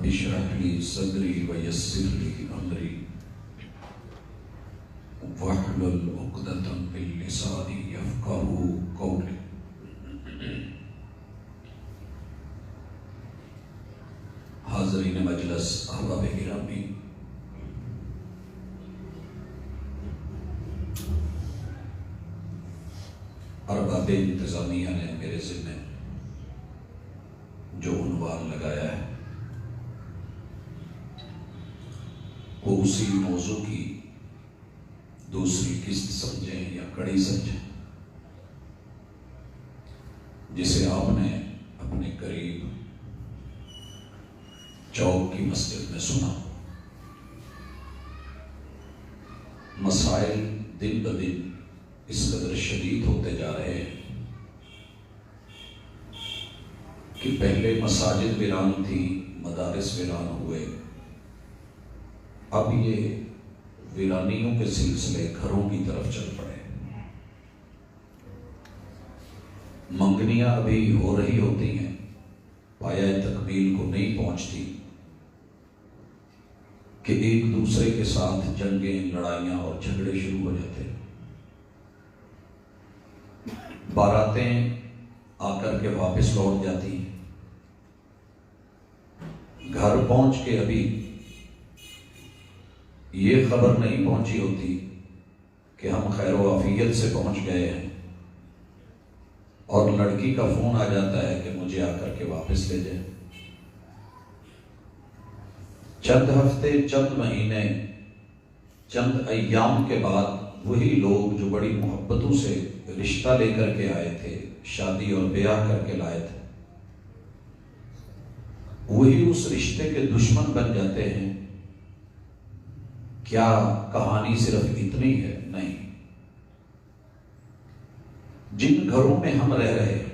رب اشرح لي صدري ويسر لي امري واحلل عقدة من لساني يفقهوا قولي. حاضرین مجلس، احباب گرامی، ارباب انتظامیہ نے میرے ذمہ جو عنوان لگایا ہے وہ اسی موضوع کی دوسری قسط سمجھیں یا کڑی سمجھیں جسے آپ نے اپنے قریب چوک کی مسجد میں سنا. مسائل دن بدن اس قدر شدید ہوتے جا رہے ہیں کہ پہلے مساجد ویران تھی، مدارس ویران ہوئے، اب یہ ویرانیوں کے سلسلے گھروں کی طرف چل پڑے. منگنیاں ابھی ہو رہی ہوتی ہیں، پایہ تکمیل کو نہیں پہنچتی کہ ایک دوسرے کے ساتھ جنگیں، لڑائیاں اور جھگڑے شروع ہو جاتے ہیں. باراتیں آ کر کے واپس لوٹ جاتی ہیں، گھر پہنچ کے ابھی یہ خبر نہیں پہنچی ہوتی کہ ہم خیر و عافیت سے پہنچ گئے ہیں، اور لڑکی کا فون آ جاتا ہے کہ مجھے آ کر کے واپس لے جائیں. چند ہفتے، چند مہینے، چند ایام کے بعد وہی لوگ جو بڑی محبتوں سے رشتہ لے کر کے آئے تھے، شادی اور بیاہ کر کے لائے تھے، وہی اس رشتے کے دشمن بن جاتے ہیں. کیا کہانی صرف اتنی ہے؟ نہیں. جن گھروں میں ہم رہ رہے ہیں،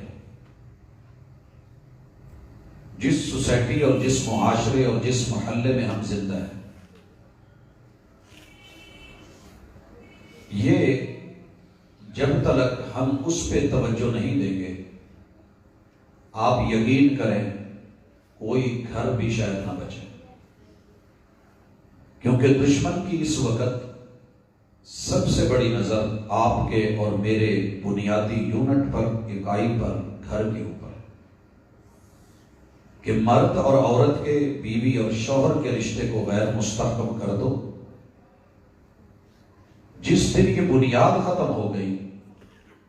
جس سوسائٹی اور جس معاشرے اور جس محلے میں ہم زندہ ہیں، یہ جب تک ہم اس پہ توجہ نہیں دیں گے، آپ یقین کریں کوئی گھر بھی شاید نہ بچے. کیونکہ دشمن کی اس وقت سب سے بڑی نظر آپ کے اور میرے بنیادی یونٹ پر، اکائی پر، گھر کے اوپر، کہ مرد اور عورت کے، بیوی اور شوہر کے رشتے کو غیر مستحکم کر دو. جس دن یہ بنیاد ختم ہو گئی،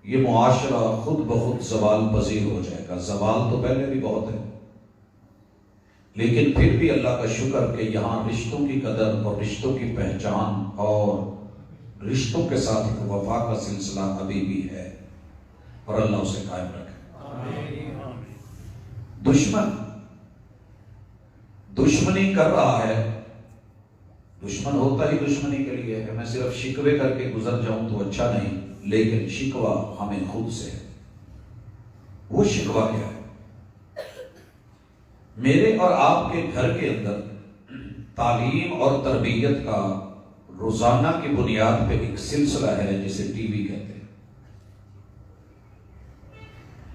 یہ معاشرہ خود بخود زوال پذیر ہو جائے گا. زوال تو پہلے بھی بہت ہے، لیکن پھر بھی اللہ کا شکر کہ یہاں رشتوں کی قدر اور رشتوں کی پہچان اور رشتوں کے ساتھ ایک وفا کا سلسلہ ابھی بھی ہے، اور اللہ اسے قائم رکھے. دشمن دشمنی کر رہا ہے. دشمن ہوتا ہی دشمنی کے لیے ہے. میں صرف شکوے کر کے گزر جاؤں تو اچھا نہیں، لیکن شکوہ ہمیں خود سے ہے. وہ شکوہ کیا ہے؟ میرے اور آپ کے گھر کے اندر تعلیم اور تربیت کا روزانہ کی بنیاد پہ ایک سلسلہ ہے جسے ٹی وی کہتے ہیں.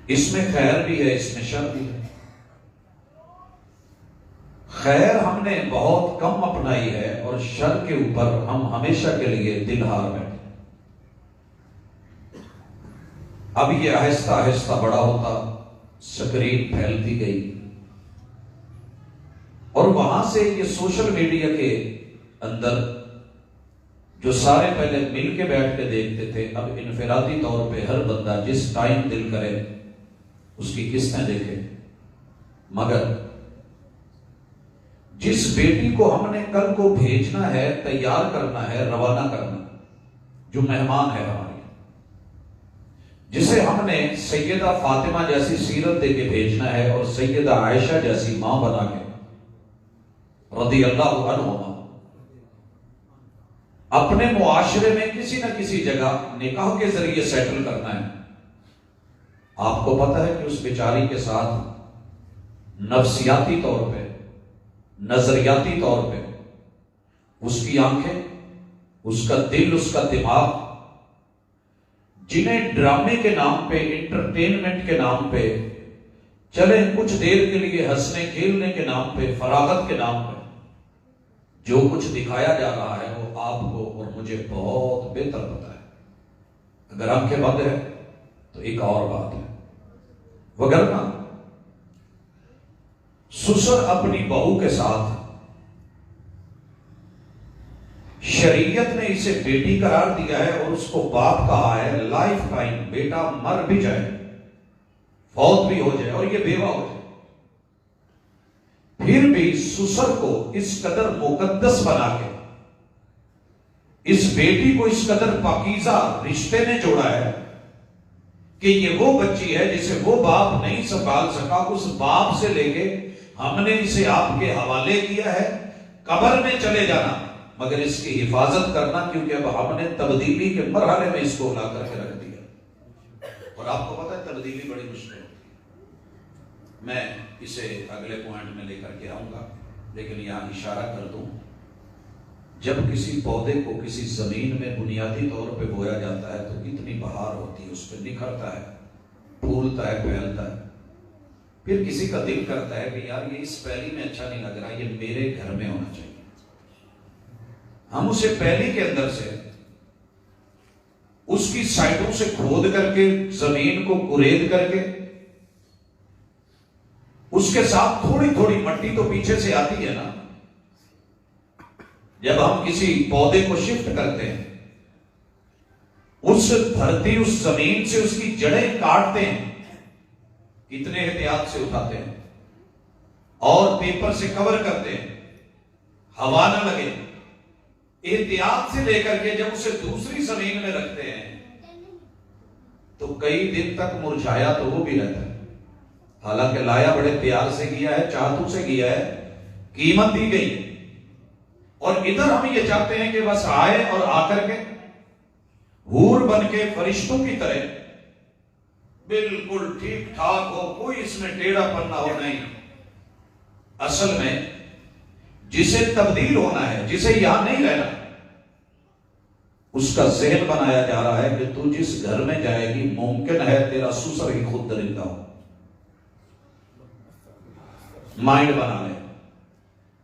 اس میں خیر بھی ہے، اس میں شر بھی ہے. خیر ہم نے بہت کم اپنائی ہے، اور شر کے اوپر ہم ہمیشہ کے لیے دل ہار بیٹھے. اب یہ آہستہ آہستہ بڑا ہوتا، سکرین پھیلتی گئی، اور وہاں سے یہ سوشل میڈیا کے اندر جو سارے پہلے مل کے بیٹھ کے دیکھتے تھے، اب انفرادی طور پہ ہر بندہ جس ٹائم دل کرے اس کی قسطیں دیکھے. مگر جس بیٹی کو ہم نے کل کو بھیجنا ہے، تیار کرنا ہے، روانہ کرنا، جو مہمان ہے ہماری، جسے ہم نے سیدہ فاطمہ جیسی سیرت دے کے بھیجنا ہے، اور سیدہ عائشہ جیسی ماں بنا کے رضی اللہ عنہما اپنے معاشرے میں کسی نہ کسی جگہ نکاح کے ذریعے سیٹل کرنا ہے. آپ کو پتہ ہے کہ اس بیچاری کے ساتھ نفسیاتی طور پہ، نظریاتی طور پہ اس کی آنکھیں، اس کا دل، اس کا دماغ، جنہیں ڈرامے کے نام پہ، انٹرٹینمنٹ کے نام پہ چلیں کچھ دیر کے لیے ہنسنے کھیلنے کے نام پہ، فراغت کے نام پہ جو کچھ دکھایا جا رہا ہے وہ آپ کو اور مجھے بہت بہتر پتا ہے۔ اگر آنکھیں بند ہے تو ایک اور بات ہے، وگرنہ سسر اپنی بہو کے ساتھ شریعت نے اسے بیٹی قرار دیا ہے اور اس کو باپ کہا ہے لائف ٹائم، بیٹا مر بھی جائے، فوت بھی ہو جائے اور یہ بیوہ ہو جائے، پھر بھی سسر کو اس قدر مقدس بنا کے، اس بیٹی کو اس قدر پاکیزہ رشتے نے جوڑا ہے کہ یہ وہ بچی ہے جسے وہ باپ نہیں سنبھال سکا، اس باپ سے لے کے ہم نے اسے آپ کے حوالے کیا ہے، قبر میں چلے جانا مگر اس کی حفاظت کرنا، کیونکہ اب ہم نے تبدیلی کے مرحلے میں اس کو لا کر کے رکھ دیا، اور آپ کو پتہ ہے تبدیلی بڑی مشکل ہوتی ہے۔ میں اسے اگلے پوائنٹ میں لے کر کے آؤں گا، لیکن یہاں اشارہ کر دوں، جب کسی پودے کو کسی زمین میں بنیادی طور پہ بویا جاتا ہے تو کتنی بہار ہوتی ہے، اس پہ نکھرتا ہے، پھولتا ہے، پھیلتا ہے، پھر کسی کا دل کرتا ہے کہ یار یہ اس پھیلی میں اچھا نہیں لگ رہا، یہ میرے گھر میں ہونا چاہیے۔ ہم اسے پھیلی کے اندر سے اس کی سائڈوں سے کھود کر کے، زمین کو کرید کر کے، اس کے ساتھ تھوڑی تھوڑی مٹی تو پیچھے سے آتی ہے نا، جب ہم کسی پودے کو شفٹ کرتے ہیں، اس دھرتی، اس زمین سے اس کی جڑیں کاٹتے ہیں، کتنے احتیاط سے اٹھاتے ہیں اور پیپر سے کور کرتے ہیں، ہوا نہ لگے، احتیاط سے لے کر کے جب اسے دوسری زمین میں رکھتے ہیں تو کئی دن تک مرجھایا تو وہ بھی رہتا ہے، حالانکہ لایا بڑے پیار سے کیا ہے، چاہتوں سے کیا ہے، قیمت دی گئی، اور ادھر ہم یہ چاہتے ہیں کہ بس آئے اور آ کر کے حور بن کے فرشتوں کی طرح بالکل ٹھیک ٹھاک ہو، کوئی اس میں ٹیڑھا پنا ہو نہیں۔ اصل میں جسے تبدیل ہونا ہے، جسے یہاں نہیں رہنا، اس کا ذہن بنایا جا رہا ہے کہ تو جس گھر میں جائے گی ممکن ہے تیرا سسر ہی خود درندہ ہو۔ مائنڈ بنا لے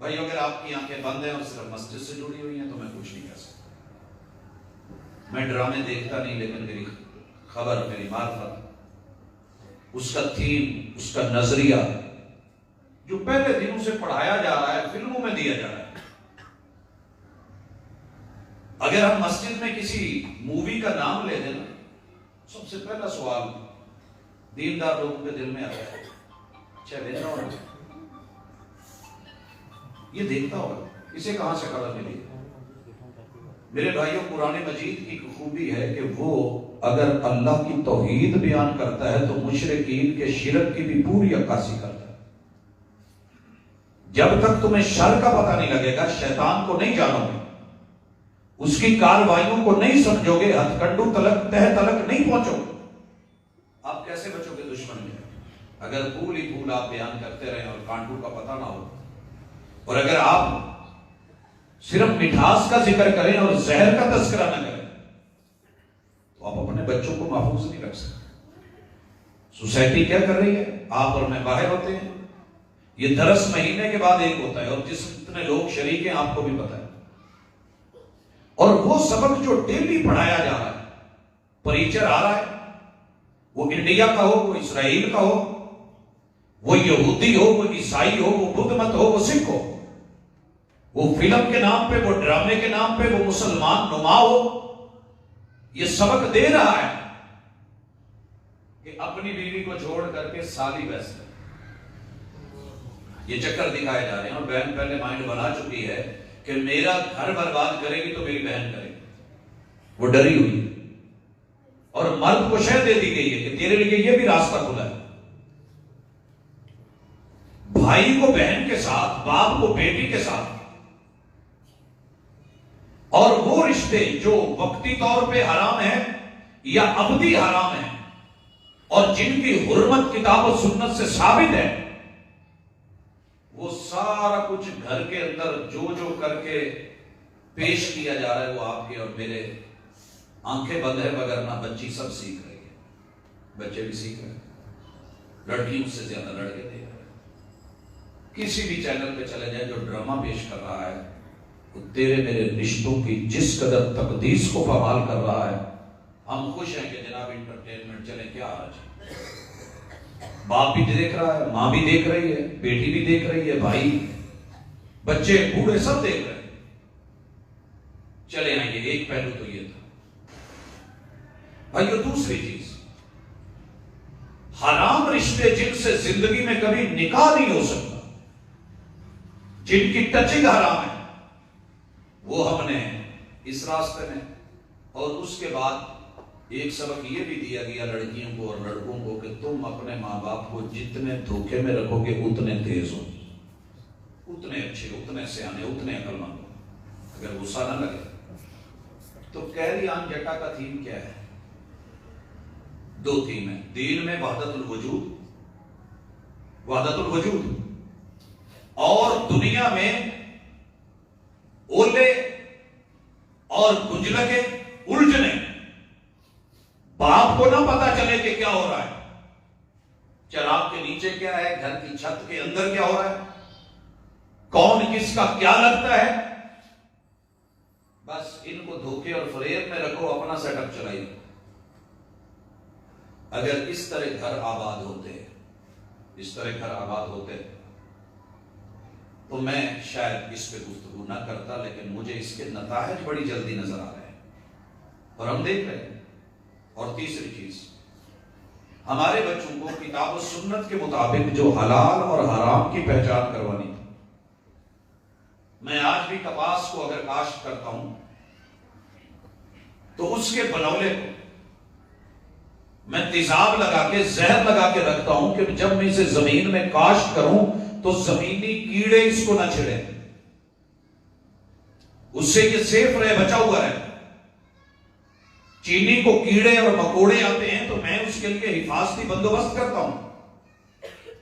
بھائی، اگر آپ کی آنکھیں بند ہیں اور صرف مسجد سے جڑی ہوئی ہیں تو میں کچھ نہیں کہہ سکتا، میں ڈرامے دیکھتا نہیں، لیکن میری خبر، میری معرفت، اس کا تھیم، اس کا نظریہ جو پہلے دنوں سے پڑھایا جا رہا ہے، فلموں میں دیا جا رہا ہے۔ اگر ہم مسجد میں کسی مووی کا نام لے دیں نا، سب سے پہلا سوال دیندار لوگوں کے دل میں آتا ہے، اچھا دیکھ رہا ہوں، یہ دیکھتا ہوگا، اسے کہاں سے خبر ملی؟ میرے بھائیوں، قرآن مجید کی خوبی ہے کہ وہ اگر اللہ کی توحید بیان کرتا ہے تو مشرکین کے شرک کی بھی پوری عکاسی کرتا ہے۔ جب تک تمہیں شر کا پتہ نہیں لگے گا، شیطان کو نہیں جانو گے، اس کی کاروائیوں کو نہیں سمجھو گے، ہتھ کنڈو تلک، تہ تلک نہیں پہنچو گے، آپ کیسے بچو گے دشمن میں؟ اگر پھول ہی پھول آپ بیان کرتے رہیں اور کانٹو کا پتہ نہ ہو، اور اگر آپ صرف مٹھاس کا ذکر کریں اور زہر کا تذکرہ نہ کریں تو آپ اپنے بچوں کو محفوظ نہیں رکھ سکتے۔ سوسائٹی کیا کر رہی ہے؟ آپ اور میں باہر ہوتے ہیں، یہ درس مہینے کے بعد ایک ہوتا ہے، اور جتنے لوگ شریک ہیں آپ کو بھی پتا ہے، اور وہ سبق جو ڈیلی پڑھایا جا رہا ہے، پریچر آ رہا ہے، وہ انڈیا کا ہو، وہ اسرائیل کا ہو، وہ یہودی ہو، وہ عیسائی ہو، وہ بدھ مت ہو، وہ سکھ ہو، وہ فلم کے نام پہ، وہ ڈرامے کے نام پہ، وہ مسلمان نما ہو، یہ سبق دے رہا ہے کہ اپنی بیوی کو چھوڑ کر کے سالی بیس کر، یہ چکر دکھائے جا رہے ہیں، اور بہن پہلے مائنڈ بنا چکی ہے کہ میرا گھر برباد کرے گی تو میری بہن کرے گی، وہ ڈری ہوئی ہے، اور مرد کو شہ دے دی گئی ہے کہ تیرے لیے یہ بھی راستہ کھلا ہے۔ بھائی کو بہن کے ساتھ، باپ کو بیٹی کے ساتھ، اور وہ رشتے جو وقتی طور پہ حرام ہیں یا ابدی حرام ہیں، اور جن کی حرمت کتاب و سنت سے ثابت ہے، وہ سارا کچھ گھر کے اندر جو کر کے پیش کیا جا رہا ہے، وہ آپ کے اور میرے آنکھیں بند ہے، وگرنہ بچی سب سیکھ رہی ہے، بچے بھی سیکھ رہے ہیں، لڑکیوں سے زیادہ لڑکے دیکھ رہے ہیں. کسی بھی چینل پہ چلے جائیں جو ڈرامہ پیش کر رہا ہے وہ تیرے میرے رشتوں کی جس قدر تقدیس کو پامال کر رہا ہے. ہم خوش ہیں کہ جناب انٹرٹینمنٹ چلے، کیا حرج ہے. باپ بھی دیکھ رہا ہے، ماں بھی دیکھ رہی ہے، بیٹی بھی دیکھ رہی ہے، بھائی بچے بوڑھے سب دیکھ رہے ہیں. چلے آئیں گے. ایک پہلو تو یہ تھا بھائیو. دوسری چیز، حرام رشتے جن سے زندگی میں کبھی نکاح نہیں ہو سکتا، جن کی ٹچنگ حرام ہے، وہ ہم نے اس راستے میں. اور اس کے بعد ایک سبق یہ بھی دیا گیا لڑکیوں کو اور لڑکوں کو کہ تم اپنے ماں باپ کو جتنے دھوکے میں رکھو گے اتنے تیز ہو، اتنے اچھے، اتنے سیانے، اتنے عقل مند. اگر غصہ نہ لگے تو کیری آن جٹا کا تھیم کیا ہے؟ 2 تھیم ہے. دین میں وحدت الوجود، وحدت الوجود، اور دنیا میں اولے اور گنجلکے الجھنے. باپ کو نہ پتا چلے کہ کیا ہو رہا ہے، چراغ کے نیچے کیا ہے، گھر کی چھت کے اندر کیا ہو رہا ہے، کون کس کا کیا لگتا ہے. بس ان کو دھوکے اور فریب میں رکھو، اپنا سیٹ اپ چلائیے. اگر اس طرح گھر آباد ہوتے، اس طرح گھر آباد ہوتے تو میں شاید اس پہ گفتگو نہ کرتا، لیکن مجھے اس کے نتائج بڑی جلدی نظر آ رہے ہیں اور ہم دیکھ رہے ہیں. اور تیسری چیز، ہمارے بچوں کو کتاب و سنت کے مطابق جو حلال اور حرام کی پہچان کروانی تھی. میں آج بھی کپاس کو اگر کاشت کرتا ہوں تو اس کے بنولے کو میں تیزاب لگا کے، زہر لگا کے رکھتا ہوں کہ جب میں اسے زمین میں کاشت کروں تو زمینی کیڑے اس کو نہ چھڑیں، اس سے یہ سیف رہے، بچا ہوا رہے. چینی کو کیڑے اور مکوڑے آتے ہیں تو میں اس کے لیے حفاظتی بندوبست کرتا ہوں.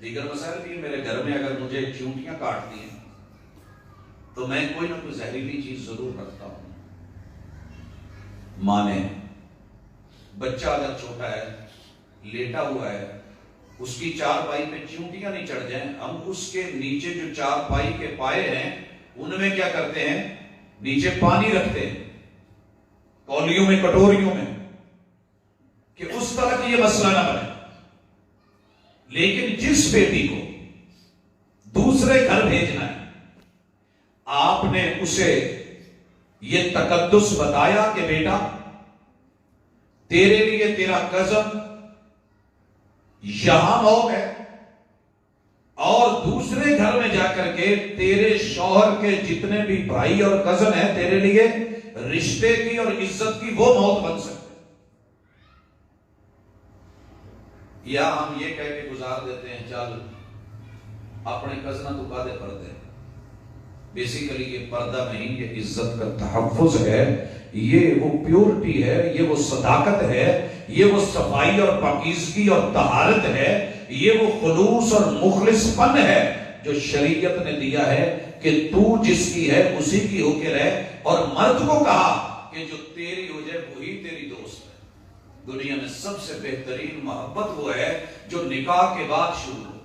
دیگر مسائل بھی میرے گھر میں اگر مجھے چیونٹیاں کاٹتی ہیں تو میں کوئی نہ کوئی زہریلی چیز ضرور رکھتا ہوں. مانے بچہ اگر چھوٹا ہے، لیٹا ہوا ہے، اس کی چارپائی پہ چیونٹیاں نہیں چڑھ جائیں، ہم اس کے نیچے جو چارپائی کے پائے ہیں ان میں کیا کرتے ہیں، نیچے پانی رکھتے ہیں، کولیوں میں، کٹوریوں میں، کہ اس طرح کی یہ مسئلہ نہ بنے. لیکن جس بیٹی کو دوسرے گھر بھیجنا ہے، آپ نے اسے یہ تقدس بتایا کہ بیٹا تیرے لیے تیرا کزن یہاں موت ہے، اور دوسرے گھر میں جا کر کے تیرے شوہر کے جتنے بھی بھائی اور کزن ہیں تیرے لیے رشتے کی اور عزت کی وہ موت بن سکتے. یا ہم یہ کہہ کے گزار دیتے ہیں چل اپنے کزنہ تو کادے پردے. بیسیکلی یہ پردہ نہیں، یہ عزت کا تحفظ ہے، یہ وہ پیورٹی ہے، یہ وہ صداقت ہے، یہ وہ صفائی اور پاکیزگی اور طہارت ہے، یہ وہ خلوص اور مخلص پن ہے جو شریعت نے دیا ہے کہ تو جس کی ہے اسی کی ہو کے رہ. اور مرد کو کہا کہ جو تیری ہو جائے وہی تیری دوست ہے. دنیا میں سب سے بہترین محبت وہ ہے جو نکاح کے بعد شروع ہو،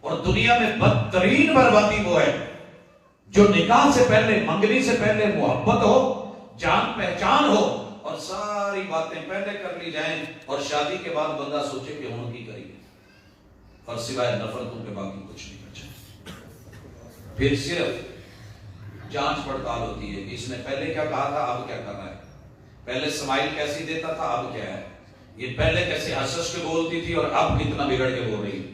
اور دنیا میں بدترین بربادی وہ ہے جو نکاح سے پہلے، منگنی سے پہلے محبت ہو، جان پہچان ہو، اور ساری باتیں پہلے کر لی جائیں اور شادی کے بعد بندہ سوچے کہ ہوں کی کریے، اور سوائے نفرتوں کے باقی کچھ نہیں بچا. پھر صرف جانچ پڑتال ہوتی ہے کہ اس نے پہلے کیا کہا تھا، اب کیا کر رہا ہے، پہلے سمائل کیسی دیتا تھا، اب کیا ہے، یہ پہلے کیسے ہنس کے بولتی تھی اور اب کتنا بگڑ کے بول رہی ہے.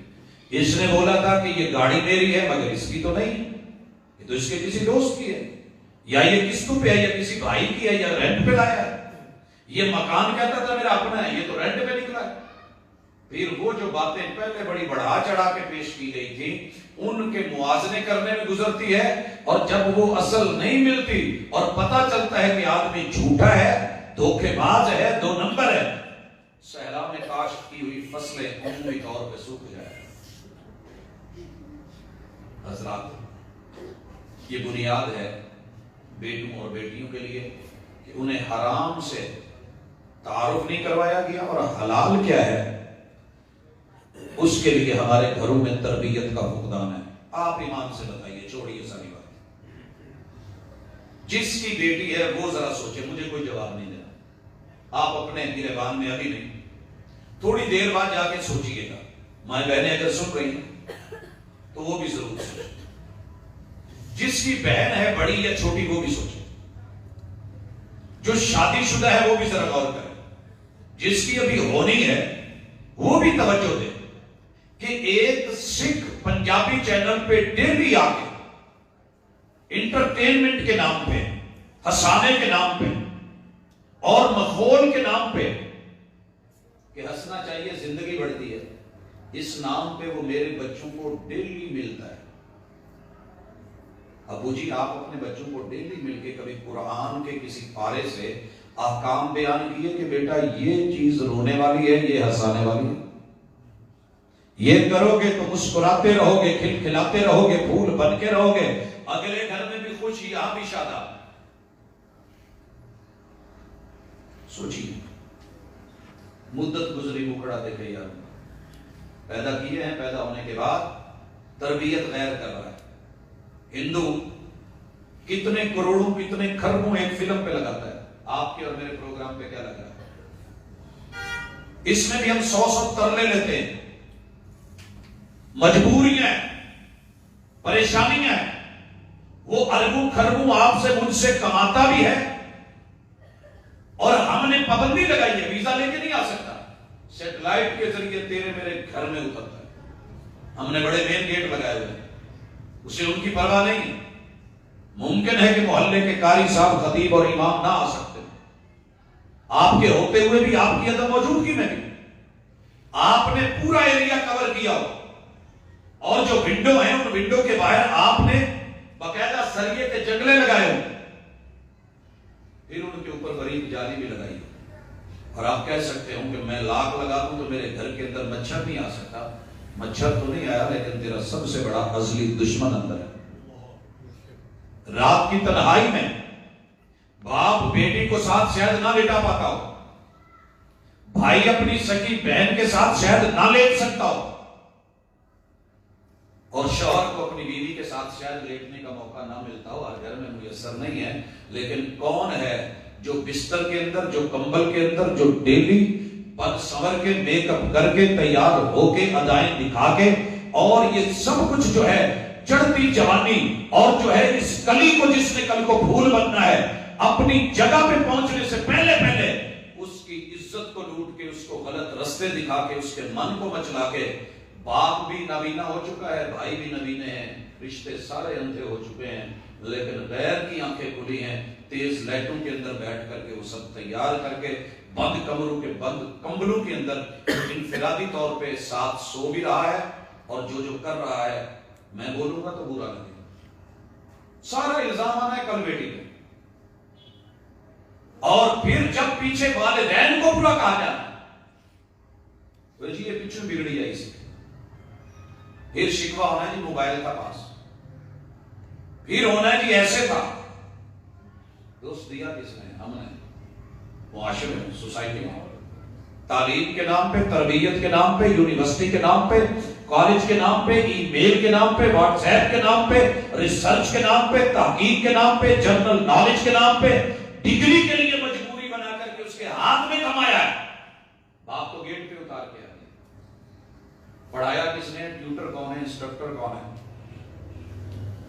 اس نے بولا تھا کہ یہ گاڑی میری ہے مگر اس کی تو نہیں، یہ تو اس کے کسی دوست کی ہے، یا یہ قسطوں پہ ہے، یا کسی بھائی کی ہے، یا رینٹ پہ لایا ہے. یہ مکان کہتا تھا میرا اپنا ہے، یہ تو رینٹ پہ نکلا ہے. پھر وہ جو باتیں پہلے بڑی بڑھا چڑھا کے پیش کی گئی تھی ان کے موازنے کرنے میں گزرتی ہے، اور جب وہ اصل نہیں ملتی اور پتہ چلتا ہے کہ آدمی جھوٹا ہے، دھوکے باز ہے، 2 نمبر ہے، صحرا میں کاشت کی ہوئی فصلیں عمومی طور پہ سوکھ جائے. حضرات، یہ بنیاد ہے بیٹوں اور بیٹیوں کے لیے کہ انہیں حرام سے تعارف نہیں کروایا گیا، اور حلال کیا ہے اس کے لیے ہمارے گھروں میں تربیت کا فقدان ہے. آپ ایمان سے بتائیے, چھوڑیے ساری بات. جس کی بیٹی ہے وہ ذرا سوچے, مجھے کوئی جواب نہیں دینا, آپ اپنے گریبان میں ابھی نہیں, تھوڑی دیر بعد جا کے سوچیے گا. مائیں بہنیں اگر سن رہی ہیں تو وہ بھی ضرور سوچیں. جس کی بہن ہے بڑی یا چھوٹی وہ بھی سوچے. جو شادی شدہ ہے وہ بھی ذرا غور کرے. جس کی ابھی ہونی ہے وہ بھی توجہ دے کہ ایک سکھ پنجابی چینل پہ ڈیلی آ کے انٹرٹینمنٹ کے نام پہ, ہنسانے کے نام پہ اور مخول کے نام پہ کہ ہنسنا چاہیے زندگی بڑھتی ہے, اس نام پہ وہ میرے بچوں کو ڈیلی ملتا ہے. ابو جی آپ اپنے بچوں کو ڈیلی مل کے کبھی قرآن کے کسی پارے سے احکام بیان کیے کہ بیٹا یہ چیز رونے والی ہے, یہ ہنسانے والی ہے, یہ کرو گے تو مسکراتے رہو گے, کھلکھلاتے رہو گے, پھول بن کے رہو گے, اگلے گھر میں بھی خوش, یہاں بھی شاداب. سوچیے, مدت گزری مکڑا دیکھے یار, پیدا کیے ہیں, پیدا ہونے کے بعد تربیت غیر کر رہا ہے. ہندو کتنے کروڑوں کتنے کھربوں ایک فلم پہ لگاتا ہے, آپ کے اور میرے پروگرام پہ کیا لگا ہے؟ اس میں بھی ہم 100 ترلے لیتے ہیں, مجبوریاں پریشانیاں, وہ اربوں کھربوں آپ سے مجھ سے کماتا بھی ہے, اور ہم نے پابندی لگائی ہے ویزا لے کے نہیں آ سکتا, سیٹلائٹ کے ذریعے تیرے میرے گھر میں اترتا ہے. ہم نے بڑے مین گیٹ لگائے ہوئے ہیں, اسے ان کی پرواہ نہیں ہے. ممکن ہے کہ محلے کے قاری صاحب, خطیب اور امام نہ آ سکتے, آپ کے ہوتے ہوئے بھی, آپ کی عدم موجودگی میں بھی آپ نے پورا ایریا کور کیا ہو, اور جو ونڈو ہیں ان ونڈو کے باہر آپ نے باقاعدہ سریے کے جنگلے لگائے ہو, پھر ان کے اوپر بریک جالی بھی لگائی ہو. اور آپ کہہ سکتے ہو کہ میں لاک لگا دوں تو میرے گھر کے اندر مچھر نہیں آ سکتا. مچھر تو نہیں آیا, لیکن تیرا سب سے بڑا ازلی دشمن اندر ہے. رات کی تنہائی میں باپ بیٹی کو ساتھ شاید نہ لیٹا پاتا ہو, بھائی اپنی سکی بہن کے ساتھ شاید نہ لیٹ سکتا ہو, اور شوہر کو اپنی بیوی کے ساتھ شاید لیٹنے کا موقع نہ ملتا ہو. ہر گھر میں میسر نہیں ہے, لیکن کون ہے جو بستر کے اندر, جو کمبل کے اندر, جو ڈیلی بد سنور کے میک اپ کر کے تیار ہو کے ادائیں دکھا کے, اور یہ سب کچھ جو ہے چڑھتی جوانی, اور جو ہے اس کلی کو جس نے کل کو پھول بننا ہے, اپنی جگہ پہ پہنچنے سے پہلے پہلے اس کی عزت کو لوٹ کے, اس کو غلط رستے دکھا کے, اس کے من کو مچلا کے. باپ بھی نابینا ہو چکا ہے, بھائی بھی نابینے ہیں, رشتے سارے اندھے ہو چکے ہیں, لیکن غیر کی آنکھیں کھلی ہیں. تیز لائٹوں کے اندر بیٹھ کر کے وہ سب تیار کر کے بند کمروں کے بند کمبلوں کے اندر انفرادی طور پہ ساتھ سو بھی رہا ہے, اور جو کر رہا ہے میں بولوں گا تو برا لگے گا. سارا الزام آنا ہے کل بیٹی پہ, اور پھر جب پیچھے والدین کو برا کہا جانا ہے, جی یہ پیچھے بگڑی ہے, اسے پھر شکوہ ہونا ہے جی موبائل کا پاس, پھر ہونا ہے جی ایسے تھا. دوست دیا کس نے؟ ہم نے, معاشرے میں, سوسائٹی میں. تعلیم کے نام پہ, تربیت کے نام پہ, یونیورسٹی کے نام پہ, کالج کے نام پہ, ای میل کے نام پہ, واٹس ایپ کے نام پہ, ریسرچ کے نام پہ, تحقیق کے نام پہ, جنرل نالج کے نام پہ, ڈگری کے لیے مجبوری بنا کر کے اس کے ہاتھ میں کمایا ہے. باپ تو گیٹ پہ اتار کے آئے. پڑھایا کس نے؟ ٹیوٹر کون ہے, انسٹرکٹر کون ہے؟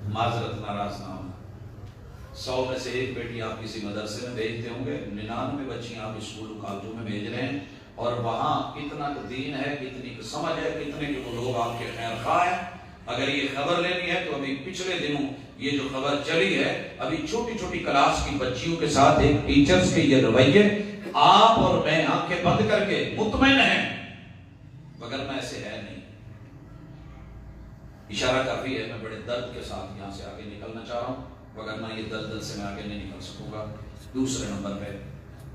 معذرت, ناراض نہ ہونا, 100 میں سے ایک بیٹی آپ کسی مدرسے میں بھیجتے ہوں گے, 99 بچیاں آپ اسکول کالجوں میں بھیج رہے ہیں, اور وہاں کتنا دین ہے, کتنی سمجھ ہے, کتنے کہ وہ لوگ آپ کے خیر خواہ ہیں. اگر یہ خبر لینی ہے تو ابھی پچھلے دنوں یہ جو خبر چلی ہے, ابھی چھوٹی چھوٹی کلاس کی بچیوں کے ساتھ ایک ٹیچرز کے یہ رویے, آپ اور میں آنکھیں بند کر کے مطمئن ہیں مگر میں ایسے ہے نہیں. اشارہ کافی ہے, میں بڑے درد کے ساتھ یہاں سے آگے نکلنا چاہ رہا ہوں, وگرنہ یہ دل سے میں آگے نہیں نکل سکوں گا. دوسرے نمبر پہ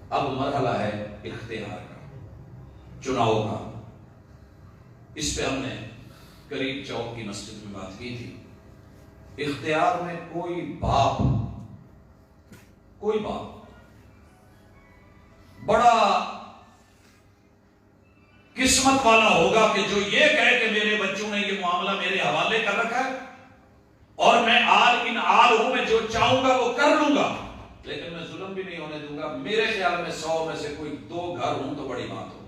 اب مرحلہ ہے اختیار کا, چناؤ کا. اس پہ ہم نے قریب چوک کی مسجد میں بات کی تھی. اختیار میں کوئی باپ بڑا قسمت والا ہوگا کہ جو یہ کہے کہ میرے بچوں نے یہ معاملہ میرے حوالے کر رکھا ہے اور میں آل ہوں، میں جو چاہوں گا وہ کر لوں گا، لیکن میں ظلم بھی نہیں ہونے دوں گا۔ میرے خیال میں 100 میں سے کوئی 2 گھر ہوں تو بڑی بات ہو،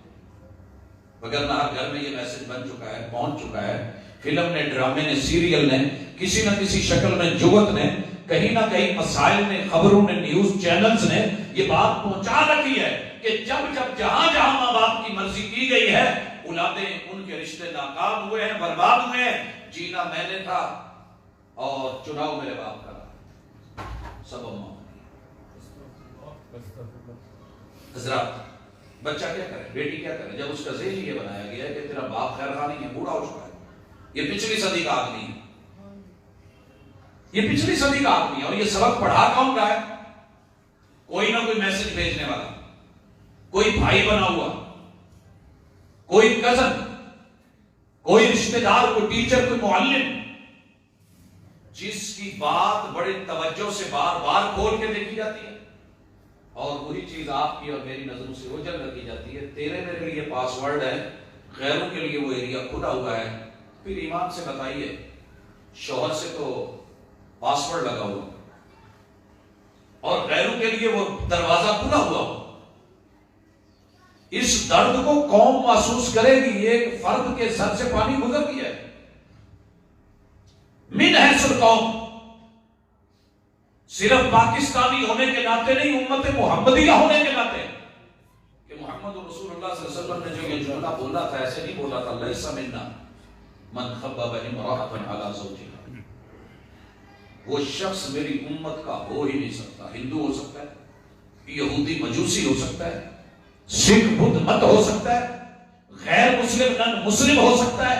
وگرنہ ہر گھر میں یہ میسج بن چکا ہے، پہنچ چکا ہے۔ فلم نے، ڈرامے نے، سیریل نے، کسی نہ کسی شکل میں جگت نے، کہیں نہ کہیں مسائل نے، خبروں نے، نیوز چینلز نے یہ بات پہنچا رکھی ہے کہ جب جہاں جہاں ماں باپ کی مرضی کی گئی ہے، اولادیں ان کے رشتے ناکام ہوئے ہیں، برباد ہوئے ہیں۔ جینا میں نے تھا اور چناؤ میرے باپ کا تھا، سب اماں۔ حضرات، بچہ کیا کرے، بیٹی کیا کرے، جب اس کا ذہن یہ بنایا گیا ہے کہ تیرا باپ خیر خواہ نہیں ہے، بوڑھا ہو چکا ہے، یہ پچھلی صدی کا آدمی ہے، یہ پچھلی صدی کا آدمی ہے، اور یہ سبق پڑھا کون رہا ہے؟ کوئی نہ کوئی میسج بھیجنے والا، کوئی بھائی بنا ہوا، کوئی کزن، کوئی رشتہ دار، کوئی ٹیچر، کوئی معلم، جس کی بات بڑے توجہ سے بار بار کھول کے دیکھی جاتی ہے، اور وہی چیز آپ کی اور میری نظروں سے اوجھل رکھی جاتی ہے۔ تیرے میرے لیے پاس ورڈ ہے، غیروں کے لیے وہ ایریا کھلا ہوا ہے۔ پھر ایمان سے بتائیے، شوہر سے تو پاس ورڈ لگا ہوا اور غیروں کے لیے وہ دروازہ کھلا ہوا ہو، اس درد کو قوم محسوس کرے گی۔ ایک فرد کے سر سے پانی گزر گیا ہے، من حیث القوم، صرف پاکستانی ہونے کے ناطے نہیں، امت محمدیہ ہونے کے ناطے، کہ محمد رسول اللہ صلی اللہ علیہ وسلم نے جو یہ جملہ بولا تھا، ایسے نہیں بولا تھا، لیس منا من خبب امرأۃ علی زوجها، وہ شخص میری امت کا ہو ہی نہیں سکتا۔ ہندو ہو سکتا ہے، یہودی مجوسی ہو سکتا ہے، سکھ بدھ مت ہو سکتا ہے، غیر مسلم نن مسلم ہو سکتا ہے،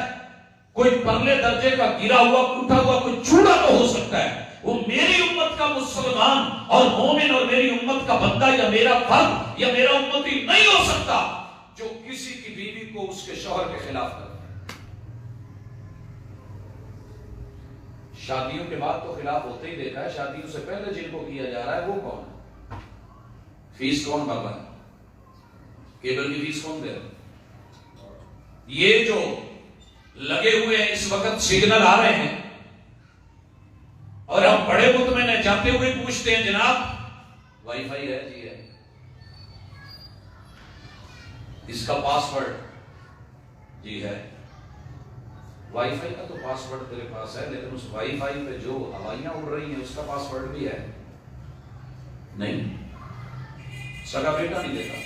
کوئی پرلے درجے کا گرا ہوا ٹوٹا ہوا کوئی چوڑا تو ہو سکتا ہے، وہ میری امت کا مسلمان اور مومن اور میری امت کا بندہ یا میرا فرد یا میرا امتی نہیں ہو سکتا جو کسی کی بیوی کو اس کے شوہر کے خلاف کرے۔ شادیوں کے بعد تو خلاف ہوتے ہی دیکھا ہے، شادیوں سے پہلے جن کو کیا جا رہا ہے وہ کون ہے؟ فیس کون بھر رہا ہے؟ کیبل کی فیس کون دے رہا ہے؟ یہ جو لگے ہوئے ہیں اس وقت سگنل آ رہے ہیں اور ہم بڑے مطمئن ہیں، جاتے ہوئے پوچھتے ہیں جناب وائی فائی ہے؟ جی ہے۔ اس کا پاس ورڈ؟ جی ہے۔ وائی فائی کا تو پاس ورڈ تیرے پاس ہے، لیکن اس وائی فائی پہ جو ہوائیاں اڑ رہی ہیں اس کا پاس ورڈ بھی ہے؟ نہیں۔ سگا بیٹا نہیں دیتا،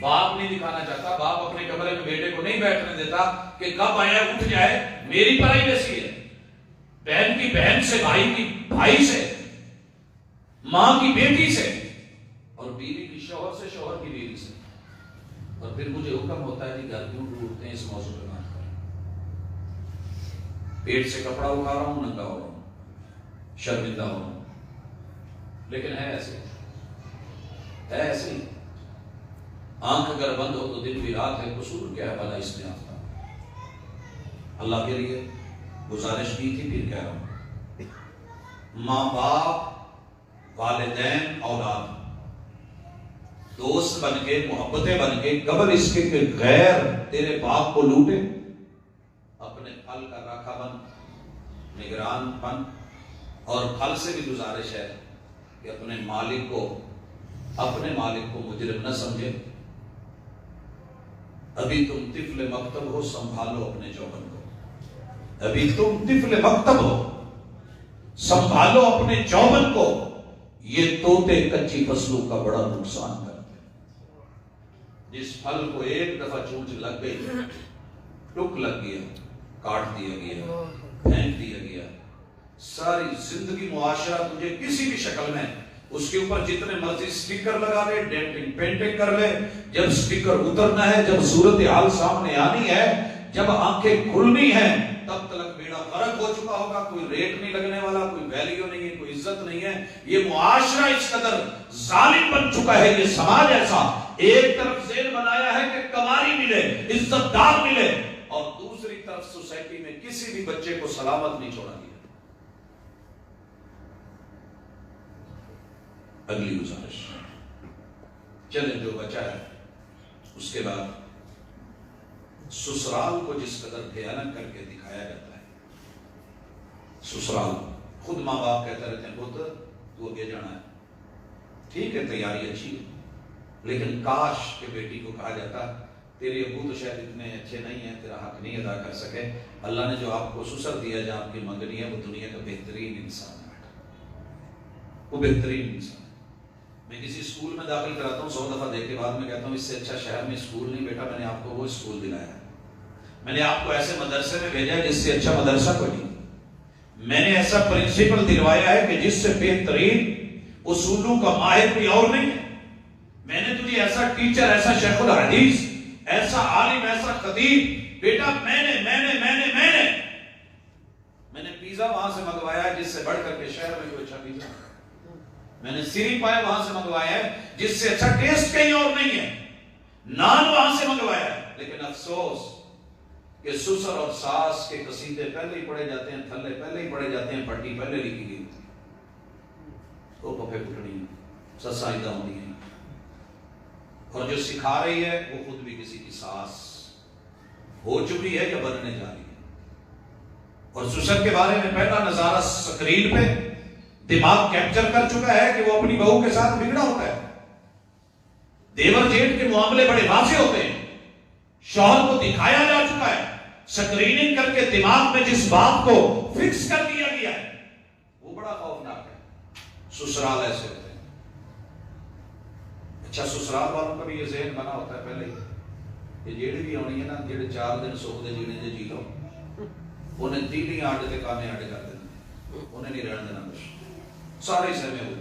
باپ نہیں دکھانا چاہتا، باپ اپنے کمرے میں بیٹے کو نہیں بیٹھنے دیتا کہ کب آیا اٹھ جائے، میری پرائیویسی ہے۔ بہن کی بہن سے، بھائی کی بھائی سے، ماں کی بیٹی سے، اور بیوی کی شوہر سے، شوہر کی بیوی سے۔ اور پھر مجھے حکم ہوتا ہے کہ گھر کیوں ڈھونڈتے ہیں، اس موضوع پہ بات کریں۔ پیٹ سے کپڑا اٹھا رہا ہوں، ننگا ہو رہا ہوں، شرمندہ ہو رہا ہوں، لیکن ہے ایسے، ہے ایسے ہی۔ آنکھ اگر بند ہو تو دن بھی رات ہے، قصور کیا ہے بھلا اس میں؟ آپ کا اللہ کے لیے گزارش کی تھی، پھر کہہ رہا ہوں، ماں باپ، والدین، اولاد، دوست بن کے، محبتیں بن کے، قبل اس کے کہ غیر تیرے باپ کو لوٹے، اپنے پھل کا راکھا بن، نگران بن، اور پھل سے بھی گزارش ہے کہ اپنے مالک کو مجرم نہ سمجھے۔ ابھی تم طفل مکتب ہو، سنبھالو اپنے جوبن کو۔ ابھی تم طفل مکتب ہو، سنبھالو اپنے جوبن کو۔ یہ طوطے کچی فصلوں کا بڑا نقصان کرتے ہیں۔ جس پھل کو ایک دفعہ چونچ لگ گئی، ٹک لگ گیا، کاٹ دیا گیا، پھینک دیا گیا، ساری زندگی معاشرہ تجھے کسی بھی شکل میں اس کے اوپر جتنے مرضی سٹیکر لگا لے، ڈینٹنگ پینٹنگ کر لے، جب سٹیکر اترنا ہے، جب صورتحال سامنے آنی ہے، جب آنکھیں کھلنی ہیں، تب تک بیڑا غرق ہو چکا ہوگا۔ کوئی ریٹ نہیں لگنے والا، کوئی ویلیو نہیں ہے، کوئی عزت نہیں ہے۔ یہ معاشرہ اس قدر ظالم بن چکا ہے، یہ سماج ایسا ایک طرف ذہن بنایا ہے کہ کماری ملے، عزت دار ملے، اور دوسری طرف سوسائٹی میں کسی بھی بچے کو سلامت نہیں چھوڑا گیا۔ اگلی گزارش، چلیں جو بچا ہے اس کے بعد سسرال کو جس قدر بھیانک کر کے دکھایا جاتا ہے، سسرال خود ماں باپ کہتے رہتے ہیں پتر تو اگے جانا ہے، ٹھیک ہے تیاری اچھی ہے، لیکن کاش کہ بیٹی کو کہا جاتا تیرے ابو تو شاید اتنے اچھے نہیں ہیں، تیرا حق نہیں ادا کر سکے، اللہ نے جو آپ کو سسر دیا جو آپ کی منگنی ہے وہ دنیا کا بہترین انسان ہے بیٹا، وہ بہترین انسان ہے۔ میں کسی اسکول میں داخل کراتا ہوں 100 دفعہ دیکھ کے بعد میں کہتا ہوں اس سے اچھا شہر میں اسکول نہیں بیٹا، میں نے آپ کو وہ اسکول دلایا ہے، میں نے آپ کو ایسے مدرسے میں بھیجا ہے جس سے اچھا مدرسہ کوئی نہیں، میں نے ایسا پرنسپل دلوایا ہے کہ جس سے بہترین اصولوں کا ماہر کوئی اور نہیں ہے، میں نے تجھے ایسا ٹیچر، ایسا شیخ الحدیث، ایسا عالم، ایسا خطیب، بیٹا میں نے پیزا وہاں سے منگوایا ہے جس سے بڑھ کر کے شہر میں کوئی اچھا پیزا، میں نے سری پائے وہاں سے منگوایا ہے جس سے اچھا ٹیسٹ کہیں اور نہیں ہے، نان وہاں سے منگوایا ہے، لیکن افسوس کہ سسر اور ساس کے قصیدے پہلے ہی پڑھے جاتے ہیں، تھلے پہلے ہی پڑھے جاتے ہیں، پٹی پہلے لکھی گئی ہوتی ہے، وہ پپے پٹنی سسائیدہ ہوتی ہیں، اور جو سکھا رہی ہے وہ خود بھی کسی کی ساس ہو چکی ہے یا بننے جا رہی ہے۔ اور سسر کے بارے میں پہلا نظارہ سکرین پہ دماغ کیپچر کر چکا ہے کہ وہ اپنی بہو کے ساتھ بگڑا ہوتا ہے، دیور جیٹ کے معاملے بڑے واضح ہوتے ہیں، شوہر کو دکھایا جا چکا ہے، سکریننگ کر کے دماغ میں جس بات کو فکس کر دیا گیا ہے وہ بڑا خوفناک ہے۔ سسرال ایسے ہوتے ہیں، اچھا سسرال والوں کا بھی یہ ذہن بنا ہوتا ہے پہلے ہی، یہ جیڑی بھی ہونی ہے نا، جیڑے 4 دن سکھ دے جینے دے جی لو، انہیں تیلی آڈے تے کانے آڈے کر دینا، انہیں نہیں رہن دینا، کچھ سارے سہمے ہوئے،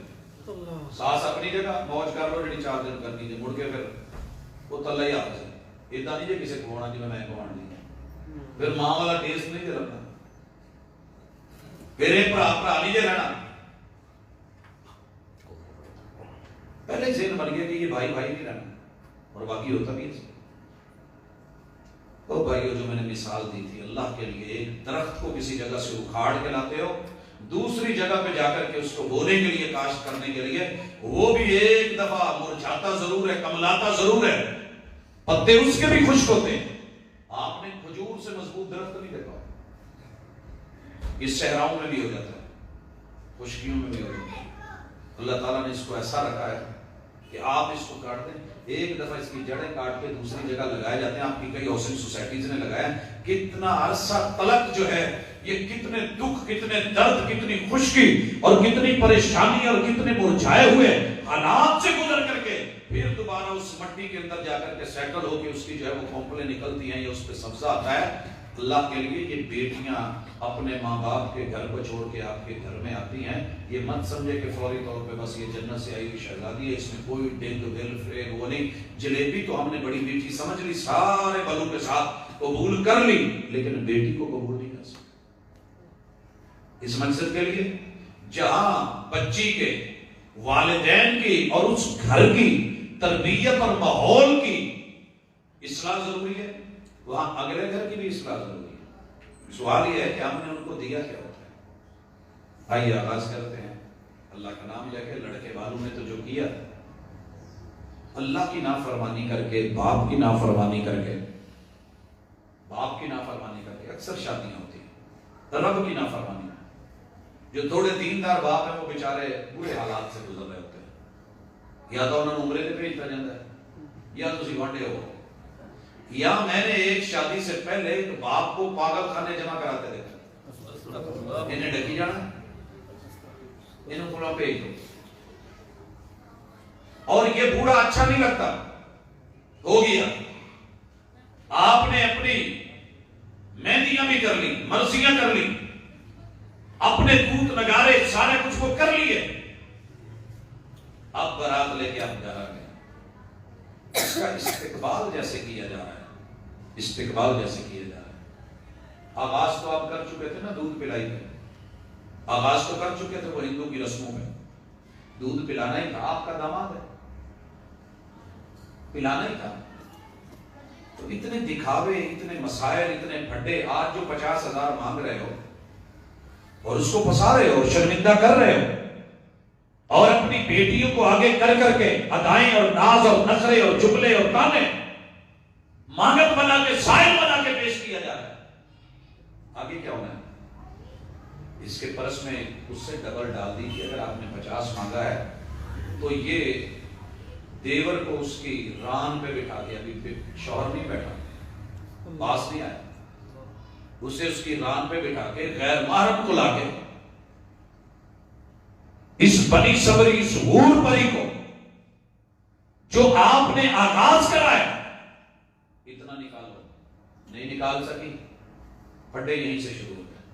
ساس اپنی جگہ موج کر لو جیڑی 4 دن کرنی جی، مڑ کے پھر وہ تلے ہی آتے ہیں، ادھا نہیں جی کسے کھوانا جی میں کھوان دی، پھر ماں والا ٹیسٹ نہیں جی لگنا، پھر ایک پرا نہیں جی رہنا، پہلے ذہن بن گیا کہ یہ بھائی نہیں رہنا، اور باقی ہوتا بھی ہے۔ تو بھائیو جو میں نے مثال دی تھی، اللہ کے لیے ایک درخت کو کسی جگہ سے اکھاڑ کے لاتے ہو، دوسری جگہ پہ جا کر کے اس کو بونے کے لیے، کاشت کرنے کے لیے، وہ بھی ایک دفعہ مرجھاتا ضرور ہے، کملاتا ضرور ہے، پتے اس کے بھی خشک ہوتے ہیں۔ آپ نے کھجور سے مضبوط درخت نہیں دیکھا، اس صحراؤں میں بھی ہو جاتا ہے، خشکیوں میں بھی ہو جاتا ہے۔ اللہ تعالیٰ نے اس کو ایسا رکھا ہے کہ آپ اس کو کاٹ دیں، ایک دفعہ اس کی جڑیں کاٹ کے دوسری جگہ لگائے جاتے ہیں، آپ کی کئی ہاؤسنگ سوسائٹیز نے لگایا، کتنا عرصہ تلک جو ہے، یہ کتنے دکھ، کتنے درد، کتنی خشکی اور کتنی پریشانی اور کتنے مرجھائے ہوئے حالات سے گزر کر کے پھر دوبارہ اس مٹی کے اندر جا کر کے سیٹل ہو کے اس کی جو ہے وہ کھوپڑیں نکلتی ہیں یا اس پہ سبزہ آتا ہے۔ اللہ کے لیے یہ بیٹیاں اپنے ماں باپ کے گھر کو چھوڑ کے آپ کے گھر میں آتی ہیں، یہ مت سمجھے کہ فوری طور پہ بس یہ جنت سے آئی ہوئی شہزادی ہے، اس میں کوئی ڈنگ دل فریب وہ نہیں، جلیبی تو ہم نے بڑی میٹھی سمجھ لی، سارے بلوں کے ساتھ قبول کر لی، لیکن بیٹی کو قبول نہیں کر سکتے۔ اس مقصد کے لیے جہاں بچی کے والدین کی اور اس گھر کی تربیت اور ماحول کی اصلاح ضروری ہے، وہاں اگلے گھر کی بھی اصلاح ضروری ہے۔ سوال یہ ہے کہ ہم نے ان کو دیا کیا ہوتا ہے؟ آئیے آغاز کرتے ہیں، اللہ کا نام لے کے۔ لڑکے والوں نے تو جو کیا، اللہ کی نافرمانی کر کے، باپ کی نافرمانی کر کے، اکثر شادیاں ہوتی ہیں، رب کی نافرمانی۔ جو تھوڑے دیندار باپ ہیں وہ بیچارے برے حالات سے گزر رہے ہوتے ہیں، یا تو انہوں نے عمرے پہ بھیجا جاتا ہے، یا تسی وانڈے ہو، یا میں نے ایک شادی سے پہلے ایک باپ کو پاگل خانے جمع کراتے دیکھا، انہیں ڈکی جانا، انہوں کو بھیج دو، اور یہ بوڑھا اچھا نہیں لگتا، ہو گیا، آپ نے اپنی مہندیاں بھی کر لی، مرضیاں کر لی، اپنے دودھ نگارے سارے کچھ کو کر لیے، اب برات لے کے آپ جا رہے ہیں، اس کا استقبال جیسے کیا جا رہا ہے، استقبال جیسے کیا جا رہا ہے۔ آغاز تو آپ کر چکے تھے نا دودھ پلائی پہ، آغاز تو کر چکے تھے وہ ہندو کی رسموں میں، دودھ پلانا ہی تھا، آپ کا داماد ہے، پلانا ہی تھا۔ تو اتنے دکھاوے، اتنے مسائل، اتنے پھڈے، آج جو 50,000 مانگ رہے ہو اور اس کو پھنسا رہے ہو، شرمندہ کر رہے ہو، اور اپنی بیٹیوں کو آگے کر کر کے ادائیں اور ناز اور نخرے اور جملے اور تانے مانگت بنا کے سائل بنا کے پیش کیا جا رہا ہے. آگے کیا ہونا ہے؟ اس کے پرس میں اس سے ڈبل ڈال دیجیے. اگر آپ نے 50 مانگا ہے تو یہ دیور کو اس کی ران پہ بٹھا کے, ابھی شوہر نہیں بیٹھا, پاس نہیں آیا, اسے اس کی ران پہ بٹھا کے غیر محرم کو لا کے اس بنی صبری, اس حور پری کو جو آپ نے آغاز کرا ہے اتنا نکالو. نہیں نکال سکی, پھڈے یہیں سے شروع ہوتے ہیں.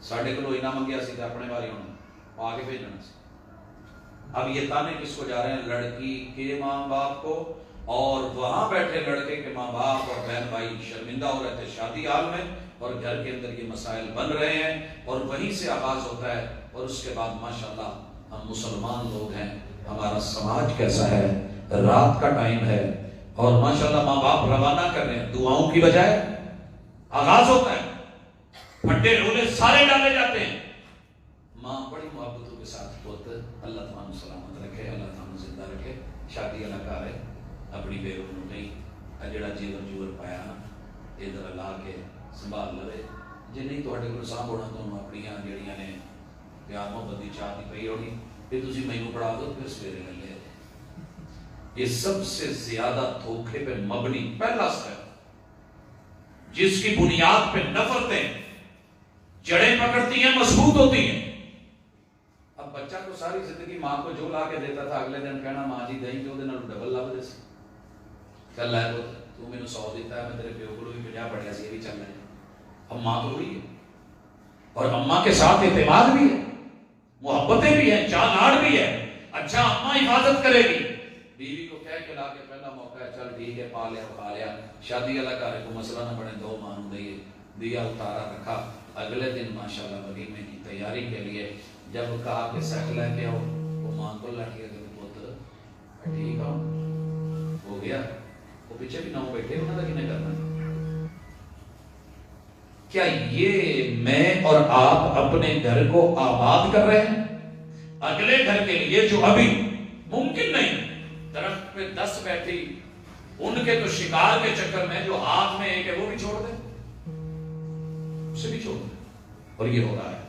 ساڑھے کو اینا منگیا سی تھا اپنے باری ہونا آگے بھیجنا سی. اب یہ تانے کس کو جا رہے ہیں؟ لڑکی کے ماں باپ کو, اور وہاں بیٹھے لڑکے کے ماں باپ اور بہن بھائی شرمندہ ہو رہے تھے شادی حال میں, اور گھر کے اندر یہ مسائل بن رہے ہیں, اور وہیں سے آغاز ہوتا ہے. اور اس کے بعد ماشاءاللہ ہم مسلمان لوگ ہیں, ہمارا سماج کیسا ہے, رات کا ٹائم ہے اور ماشاءاللہ ماں باپ روانہ کر رہے ہیں, دعاؤں کی بجائے آغاز ہوتا ہے, پھٹے رولے سارے ڈالے جاتے ہیں. ماں بڑی محبتوں کے ساتھ پوت اللہ تعالیٰ سلامت رکھے, اللہ تعالیٰ زندہ رکھے, شادی اللہ کار ہے, اپنی بیگم نو نہیں جڑا جیور جوور پایا ادھر لا کے سنبھال لے. جی نہیں تو سانپ ہونا تو اپنی جڑیاں نے پیار محبت کی چاہ دی پی ہونی, پھر تھی مینو پڑھا دو, پھر سویرے لے لے. یہ سب سے زیادہ دھوکے پہ مبنی پہلا سٹیپ, جس کی بنیاد پہ نفرتیں جڑیں پکڑتی ہیں, مضبوط ہوتی ہیں. اب بچہ کو ساری زندگی ماں کو جو لا کے دیتا تھا, اگلے دن کہنا ماں جی دہی جو ڈبل لا دے سی, چل ہے تو مینوں 100 دیتا ہے, میں تیرے پیو کو بھی 50 پڑھیا سی, یہ بھی چل رہا ہے. اب ماں تو ہوئی ہے, اور اماں کے ساتھ اعتماد بھی ہے, محبتیں بھی ہیں, چالاڑ بھی ہے. اچھا اماں حفاظت کرے گی, بیوی کو کہہ کے لا کے پہلا موقع ہے چل ٹھیک ہے پا لیا کھا لیا, شادی والا گھر کو مسئلہ نہ بنے, 2 ماہ دئیے, دیا اتارا رکھا. اگلے دن ماشاءاللہ ولیمے کی تیاری کے لیے جب کہا کہ سیٹ لے کے آؤ, وہ ماں کو لٹ کے پوت ٹھیک ہو گیا, وہ پیچھے بھی 9 بیٹھے, انہوں نے کنے کرنا. کیا یہ میں اور آپ اپنے گھر کو آباد کر رہے ہیں اگلے گھر کے لیے جو ابھی ممکن نہیں؟ درخت پہ 10 بیٹھی, ان کے تو شکار کے چکر میں جو ہاتھ میں ایک ہے وہ بھی چھوڑ دیں, اسے بھی چھوڑ دیں. اور یہ ہو رہا ہے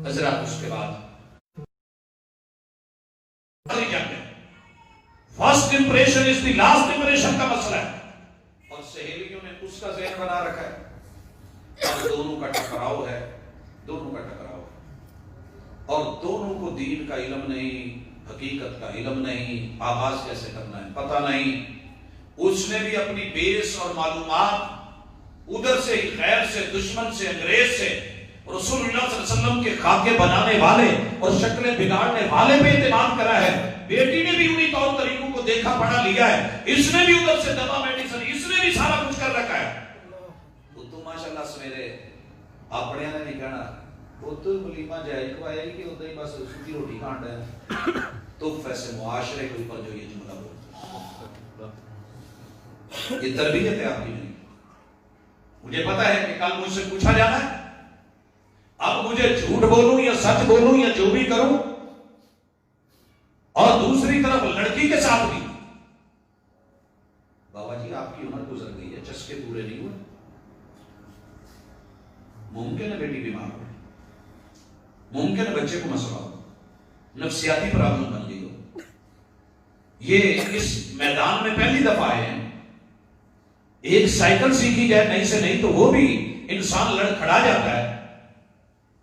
حضرات. اس کے بعد first impression is the last impression کا مسئلہ ہے, اور سہیلیوں نے اس کا ذہن بنا رکھا ہے. اب دونوں کا ٹکراؤ ہے, دونوں کا ٹکراؤ, اور دونوں کو دین کا علم نہیں, حقیقت کا علم نہیں, آغاز کیسے کرنا ہے پتہ نہیں. اس نے بھی اپنی بیس اور معلومات ادھر سے ہی, غیر سے, دشمن سے, انگریز سے, رسول اللہ صلی اللہ علیہ وسلم کے خاکے بنانے والے اور شکلیں بگاڑنے والے پہ اعتماد کرا ہے. بیٹی نے بھی انہی طور طریقوں کو دیکھا پڑھا لیا ہے, اس نے بھی ادھر سے دوا میڈیسن, اس نے بھی سارا کچھ کر رکھا ہے. تو ماشاءاللہ سویرے اپنے نے نہیں کہنا وہ تو ولیمہ جائز کھوایا ہی کہ ادھر ہی بس سوکھی روٹی کھان رہے ہیں. تو فیصلے معاشرے کے اوپر جو یہ جملہ بولتا ہے, یہ تربیت ہے آپ کی نہیں. مجھے پتا ہے کہ کل مجھ سے پوچھا جانا ہے, اب مجھے جھوٹ بولوں یا سچ بولوں یا جو بھی کروں, اور دوسری طرف لڑکی کے ساتھ بھی بابا جی آپ کی عمر گزر گئی ہے, چسکے پورے نہیں ہوئے, ممکن ہے بیٹی بیمار ہو, ممکن ہے بچے کو مسئلہ ہو, نفسیاتی پرابلم بن گئی ہو. یہ اس میدان میں پہلی دفعہ آئے ہیں. ایک سائیکل سیکھی جائے نہیں سے نہیں تو وہ بھی انسان لڑکھڑا جاتا ہے,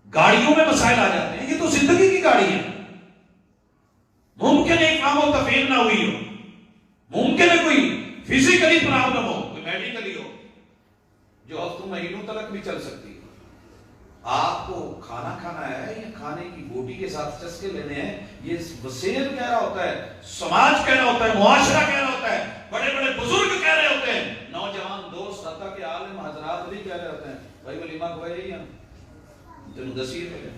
گاڑیوں میں مسائل آ جاتے ہیں. یہ تو زندگی کی گاڑی ہے. ممکن ہے کام و تفہیم نہ ہوئی ہو, ممکن ہے کوئی فزیکلی پرابلم ہو, کوئی میڈیکلی ہو, جو ہفتوں مہینوں تک بھی چل سکتی ہے. آپ کو کھانا کھانا ہے یا کھانے کی بوٹی کے ساتھ چسکے لینے ہیں, یہ وسیل کہہ رہا ہوتا ہے, سماج کہہ رہا ہوتا ہے, معاشرہ کہہ رہا ہوتا ہے, بڑے بڑے بزرگ کہہ رہے ہوتے ہیں, نوجوان دوست حتیٰ کہ عالم حضرات بھی کہہ رہے ہوتے ہیں بھائی ولیمہ کھوائے ہی ہیں تینوں دسیے پہ.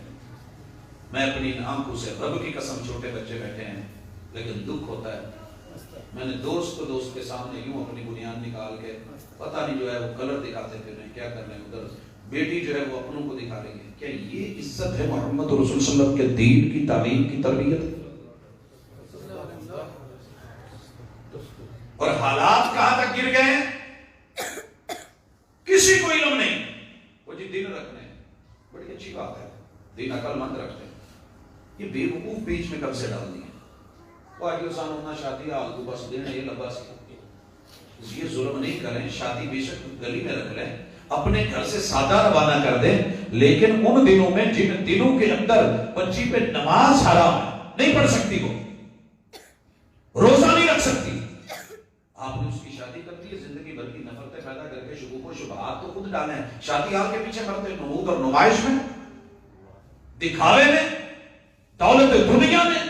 میں اپنی آنکھوں سے رب کی قسم, چھوٹے بچے بیٹھے ہیں لیکن دکھ ہوتا ہے. میں نے دوست کو دوست کے سامنے یوں اپنی بنیاد نکال کے پتہ نہیں جو ہے وہ کلر دکھاتے پھر رہے کیا کر رہے ہیں, ادھر بیٹی جو ہے وہ اپنوں کو دکھا رہی ہے. کیا یہ عزت ہے محمد رسول صلی اللہ علیہ وسلم کے دین کی تعلیم کی تربیت؟ اور حالات کا بات ہے، دین عقل مند رکھتے ہیں، یہ بے وقوف بیچ میں کب سے ڈال دیے؟ وہ آگے سان ہونا شادی حال کو بس دینا یہ لبا سی، یہ ظلم نہیں کریں، شادی بے شک گلی میں رکھ لیں، اپنے گھر سے سادہ روانہ کر دیں، لیکن ان دنوں میں جن دنوں کے اندر بچی پہ نماز حرام ہے، نہیں پڑھ سکتی، وہ روزہ نہیں رکھ سکتی، آپ نے اس کی شادی کر دی، زندگی بھر کی نفرتیں پیدا کر کے شکوک و شبہات تو خود ڈالیں، شادی حال کے پیچھے پڑتے نمود اور نمائش میں، دکھاوے میں، دولت دنیا میں۔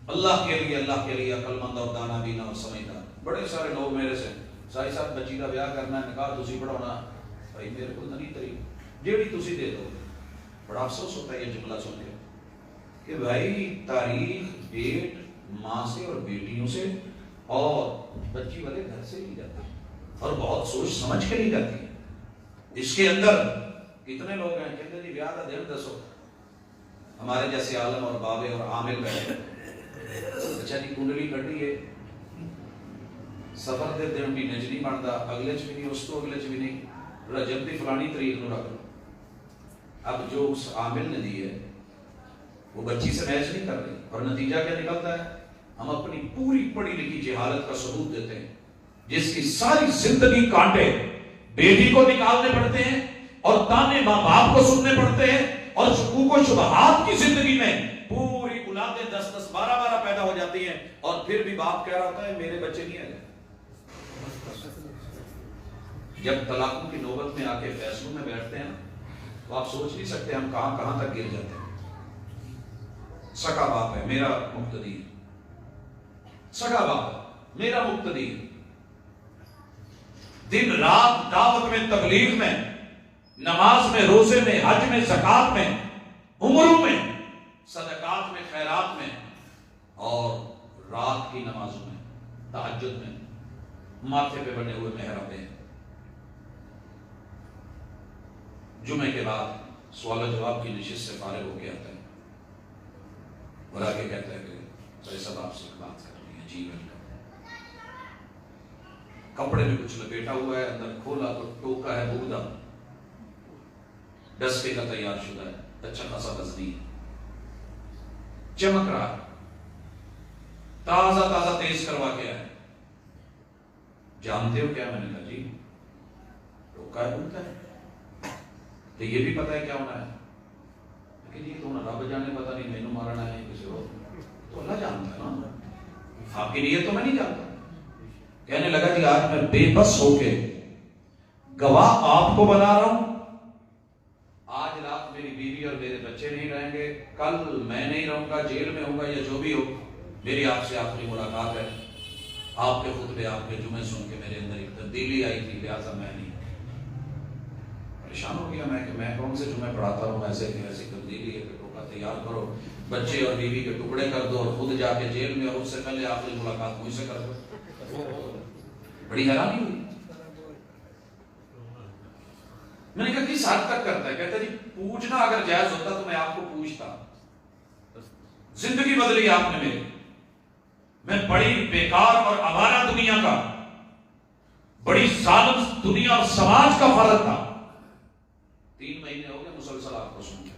اللہ کے لیے عقل مند اور دانا بینا اور سمجھدار۔ بڑے سارے لوگ میرے سے سائی صاحب بچی کا بیاہ کرنا ہے، نکاح تسی پڑھانا، بھائی میرے کو نہیں طریق جیڑی تسی دے دو۔ بڑا افسوس ہوتا ہے یہ جملہ سن کے کہ بھائی تاریخ ڈیٹ ماں سے اور بیٹیوں سے اور بچی والے گھر سے لی جاتی ہے، اور بہت سوچ سمجھ کے لی جاتی ہے۔ اس کے اندر کتنے لوگ ہیں کہتے جی بیاہ کا دن دسو، ہمارے جیسے عالم اور بابے اور عامل بیٹھے، اچھا جی کنڈلی کٹی ہے، سفر دے دن بھی نج نہیں بنتا، اگلے چ بھی نہیں، اس تو اگلے چ بھی نہیں، رجب دی فلانی تاریخ نو رکھ لو۔ اب جو اس عامل نے دی ہے وہ بچی سے میچ نہیں کر رہی، اور نتیجہ کیا نکلتا ہے؟ ہم اپنی پوری پڑھی لکھی جہالت کا ثبوت دیتے ہیں، جس کی ساری زندگی کانٹے بیٹی کو نکالنے پڑتے ہیں، اور تانے ماں باپ کو سننے پڑتے ہیں، اور شکوک و شبہات کی زندگی میں پوری اولادیں 10-10 12-12 پیدا ہو جاتی ہیں، اور پھر بھی باپ کہہ رہا ہوتا ہے میرے بچے نہیں آئے۔ جب طلاقوں کی نوبت میں آ کے فیصلوں میں بیٹھتے ہیں تو آپ سوچ نہیں سکتے ہم کہاں کہاں تک گر جاتے ہیں۔ سگا باپ ہے میرا مقتدی، سگا باپ میرا مقتدی، دن رات دعوت میں، تبلیغ میں، نماز میں، روزے میں، حج میں، زکات میں، عمروں میں، صدقات میں، خیرات میں، اور رات کی نمازوں میں، تہجد میں، ماتھے پہ بنے ہوئے محرابیں، جمعے کے بعد سوال و جواب کی نشست سے فارغ ہو کے آتا ہے اور آگے کہتا ہے کہ بھائی صاحب آپ سے ایک بات کرنی ہے، جی ویلکم۔ کپڑے میں کچھ لپیٹا ہوا ہے، اندر کھولا تو ٹوکا ہے بگدا، ڈسکے کا تیار شدہ ہے، اچھا خاصا وزنی ہے، چمک رہا ہے، تازہ تازہ تیز کروا کے آئے۔ جانتے ہو کیا؟ میں نے کہا جی ٹوکا ہے بگدا ہے، تو یہ بھی پتا ہے کیا ہونا ہے؟ کہ جی تو رب جانے، پتا نہیں مینو مارنا ہے کسی اور، تو اللہ جانتا ہے نا، آپ کی نیت تو میں نہیں جانتا۔ کہنے لگا کہ آج میں بے بس ہو کے گواہ آپ کو بنا رہا ہوں، آج رات میری بیوی اور میرے بچے نہیں رہیں گے، کل میں نہیں رہوں گا، جیل میں ہوں گا یا جو بھی ہو، میری آپ سے آخری ملاقات ہے، آپ کے خطبے، آپ کے جمعے سن کے میرے اندر ایک تبدیلی آئی تھی، لہٰذا میں نہیں۔ پریشان ہو گیا میں کہ میں کون سے جمعے پڑھاتا ہوں، ایسے تبدیلی ہے کہ ٹوکا تیار کرو، بچے اور بیوی کے ٹکڑے کر دو، اور خود جا کے جیل میں، اور اس سے پہلے آخری ملاقات مجھ سے کر دو۔ بڑی حیرانی ہوئی۔ میں نے کہا کس حد تک کرتا ہے؟ کہتا جی پوچھنا اگر جائز ہوتا تو میں آپ کو پوچھتا، زندگی بدلی آپ نے میری، میں بڑی بیکار اور آوارہ دنیا کا، بڑی ظالم دنیا اور سماج کا فرد تھا، 3 مہینے ہو گئے مسلسل آپ کو سن کے،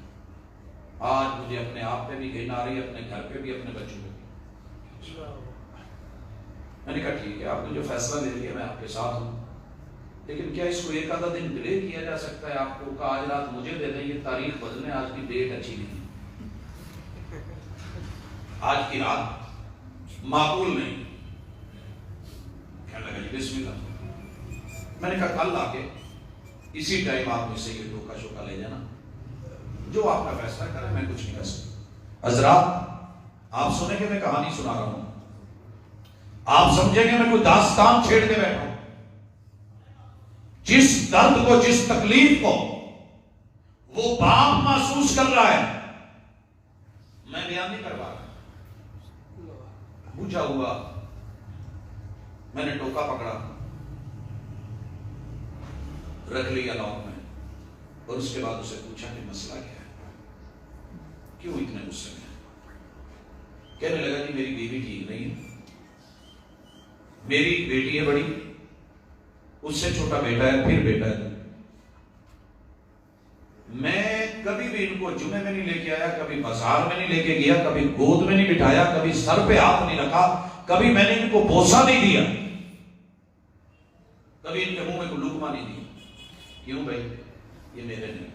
آج مجھے اپنے آپ پہ بھی گھن آ رہی ہے، اپنے گھر پہ بھی، اپنے بچوں پہ بھی۔ میں نے کہا ٹھیک ہے، آپ نے جو فیصلہ لے لیا میں آپ کے ساتھ ہوں، لیکن کیا اس کو ایک آدھا دن ڈیلے کیا جا سکتا ہے؟ آپ کو کہا آج رات مجھے دے دیں، یہ تاریخ بدلنے، آج کی ڈیٹ اچھی نہیں، آج کی رات معقول نہیں۔ کہنے لگا جی بسم اللہ۔ میں نے کہا کل آ کے اسی ٹائم آپ مجھ سے یہ ٹوکا شوکا لے جانا، جو آپ کا فیصلہ کرے، میں کچھ نہیں کر سکتا۔ حضرات آپ سنیں گے میں کہانی سنا رہا ہوں، آپ سمجھیں گے میں کوئی داستان چھیڑ کے بیٹھا ہوں، جس درد کو، جس تکلیف کو وہ باپ محسوس کر رہا ہے، میں بیان نہیں کر پا رہا۔ بوجھا ہوا میں نے ٹوکا پکڑا، رکھ لیا لاک میں، اور اس کے بعد اسے پوچھا کہ مسئلہ کیا ہے، کیوں اتنے غصے میں؟ کہنے لگا جی میری بیوی ٹھیک نہیں ہے، میری بیٹی ہے بڑی، اس سے چھوٹا بیٹا ہے، پھر بیٹا ہے، میں کبھی بھی ان کو جمعے میں نہیں لے کے آیا، کبھی بازار میں نہیں لے کے گیا، کبھی گود میں نہیں بٹھایا، کبھی سر پہ ہاتھ نہیں رکھا، کبھی میں نے ان کو بوسہ نہیں دیا، کبھی ان کے منہ میں کوئی لقمہ نہیں دیا۔ کیوں بھائی؟ یہ میرے نہیں،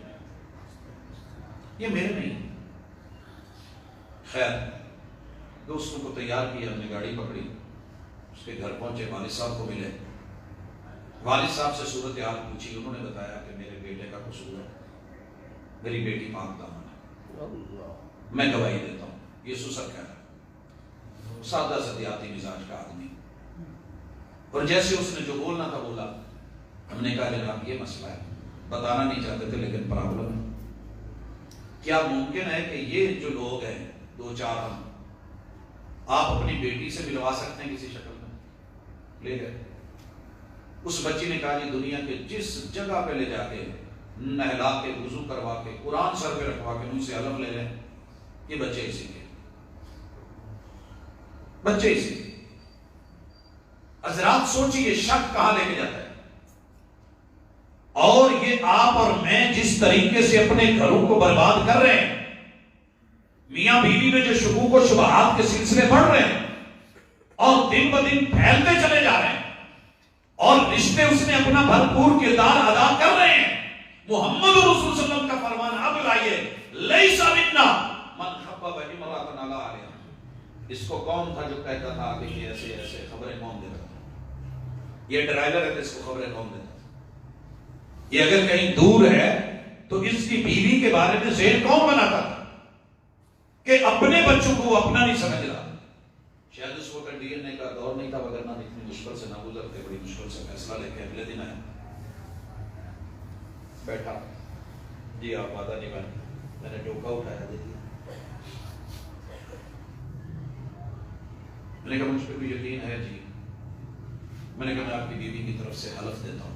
یہ میرے نہیں۔ خیر، دوستوں کو تیار کیا، ہم نے گاڑی پکڑی، اس کے گھر پہنچے، والد صاحب کو ملے، والد صاحب سے صورتحال پوچھی، انہوں نے بتایا کہ میرے بیٹے کا قصور ہے، میری بیٹی پاک دامن ہے، میں گواہی دیتا ہوں، یہ سسر کہہ رہا ہے، سادہ سدیاتی مزاج کا آدمی، اور جیسے اس نے جو بولنا تھا بولا۔ ہم نے کہا جناب یہ مسئلہ ہے، بتانا نہیں چاہتے تھے لیکن پرابلم ہے، کیا ممکن ہے کہ یہ جو لوگ ہیں دو چار ہم، آپ اپنی بیٹی سے ملوا سکتے ہیں کسی شکل میں؟ لے گئے۔ اس بچی نے کہا جی دنیا کے جس جگہ پہ لے جا کے نہلا کے وضو کروا کے قرآن سر پہ رکھوا کے مجھ سے علم لے لیں، یہ بچے اسی کے، بچے اسی کے۔ حضرات سوچیے شک کہاں لے کے جاتا ہے۔ اور یہ آپ اور میں جس طریقے سے اپنے گھروں کو برباد کر رہے ہیں، میاں بیوی میں جو شکوک و شبہات کے سلسلے بڑھ رہے ہیں اور دن بدن پھیلتے چلے جا رہے ہیں، اور رشتے اس میں اپنا بھرپور کردار ادا کر رہے ہیں۔ محمد رسول صلی اللہ علیہ وسلم کا فرمان اب لائیے، لیس منا من حبب امرأة علی اہلہا۔ اس کو کون تھا جو کہتا تھا کہ یہ ایسے ایسے خبریں کون دیتا تھا؟ یہ ڈرائیور ہے تو اس کو خبریں کون دیتا تھا؟ یہ اگر کہیں دور ہے تو اس کی بیوی کے بارے میں ذہن کون بناتا تھا کہ اپنے بچوں کو وہ اپنا نہیں سمجھ رہا؟ شاید اس وقت ڈی این اے کا دور نہیں تھا، وگرنہ اتنی مشکل سے نہ گزرتے، بڑی مشکل سے فیصلہ لے کے اگلے دن آیا، بیٹھا، جی آپ وعدہ نبھائیں، میں نے ٹوکا اٹھایا، دے دیا، میں نے کہا مجھ پہ بھی یقین ہے جی، میں نے کہا میں آپ کی بیوی کی طرف سے حلف دیتا ہوں،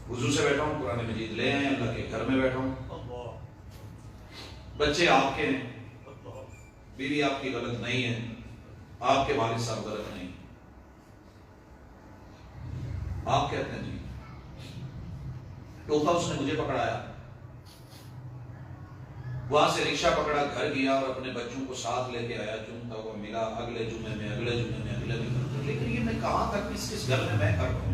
وضو سے بیٹھا ہوں، قرآن مجید لے آئے، اللہ کے گھر میں بیٹھا ہوں، بچے آپ کے ہیں، بیوی آپ کی غلط نہیں ہے، آپ کے والد صاحب غلط نہیں، آپ کہتے ہیں جی، ٹوکا اس نے مجھے پکڑایا، وہاں سے رکشہ پکڑا، گھر گیا اور اپنے بچوں کو ساتھ لے کے آیا، چومتا ہوا ملا، اگلے جمعے میں، اگلے جمعے میں، اگلے جمعے میں، لیکن یہ میں کہاں تک کس گھر میں کر رہا ہوں؟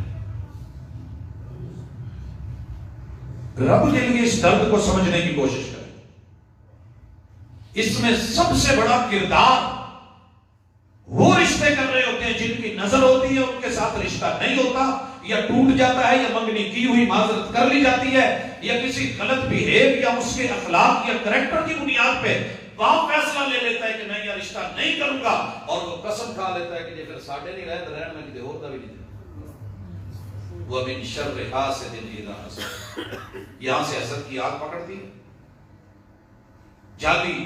رب کے لیے اس درد کو سمجھنے کی کوشش کریں۔ اس میں سب سے بڑا کردار وہ رشتے کر رہے ہوتے ہیں جن کی نظر ہوتی ہے ان کے ساتھ رشتہ نہیں ہوتا، یا ٹوٹ جاتا ہے، یا منگنی کی ہوئی معذرت کر لی جاتی ہے، یا کسی غلط بہیو یا اس کے اخلاق یا کریکٹر کی بنیاد پہ باپ فیصلہ لے لیتا ہے کہ میں یہ رشتہ نہیں کروں گا، اور وہ قسم کھا لیتا ہے کہ یہ پھر ساڈے نہیں رہے تو رہن میں کسی اور کا بھی نہیں دے۔ وَمِن شَرِّ حَاسِدٍ إِذَا حَسَدَ، یہاں سے حسد کی آگ پکڑتی ہے، جعلی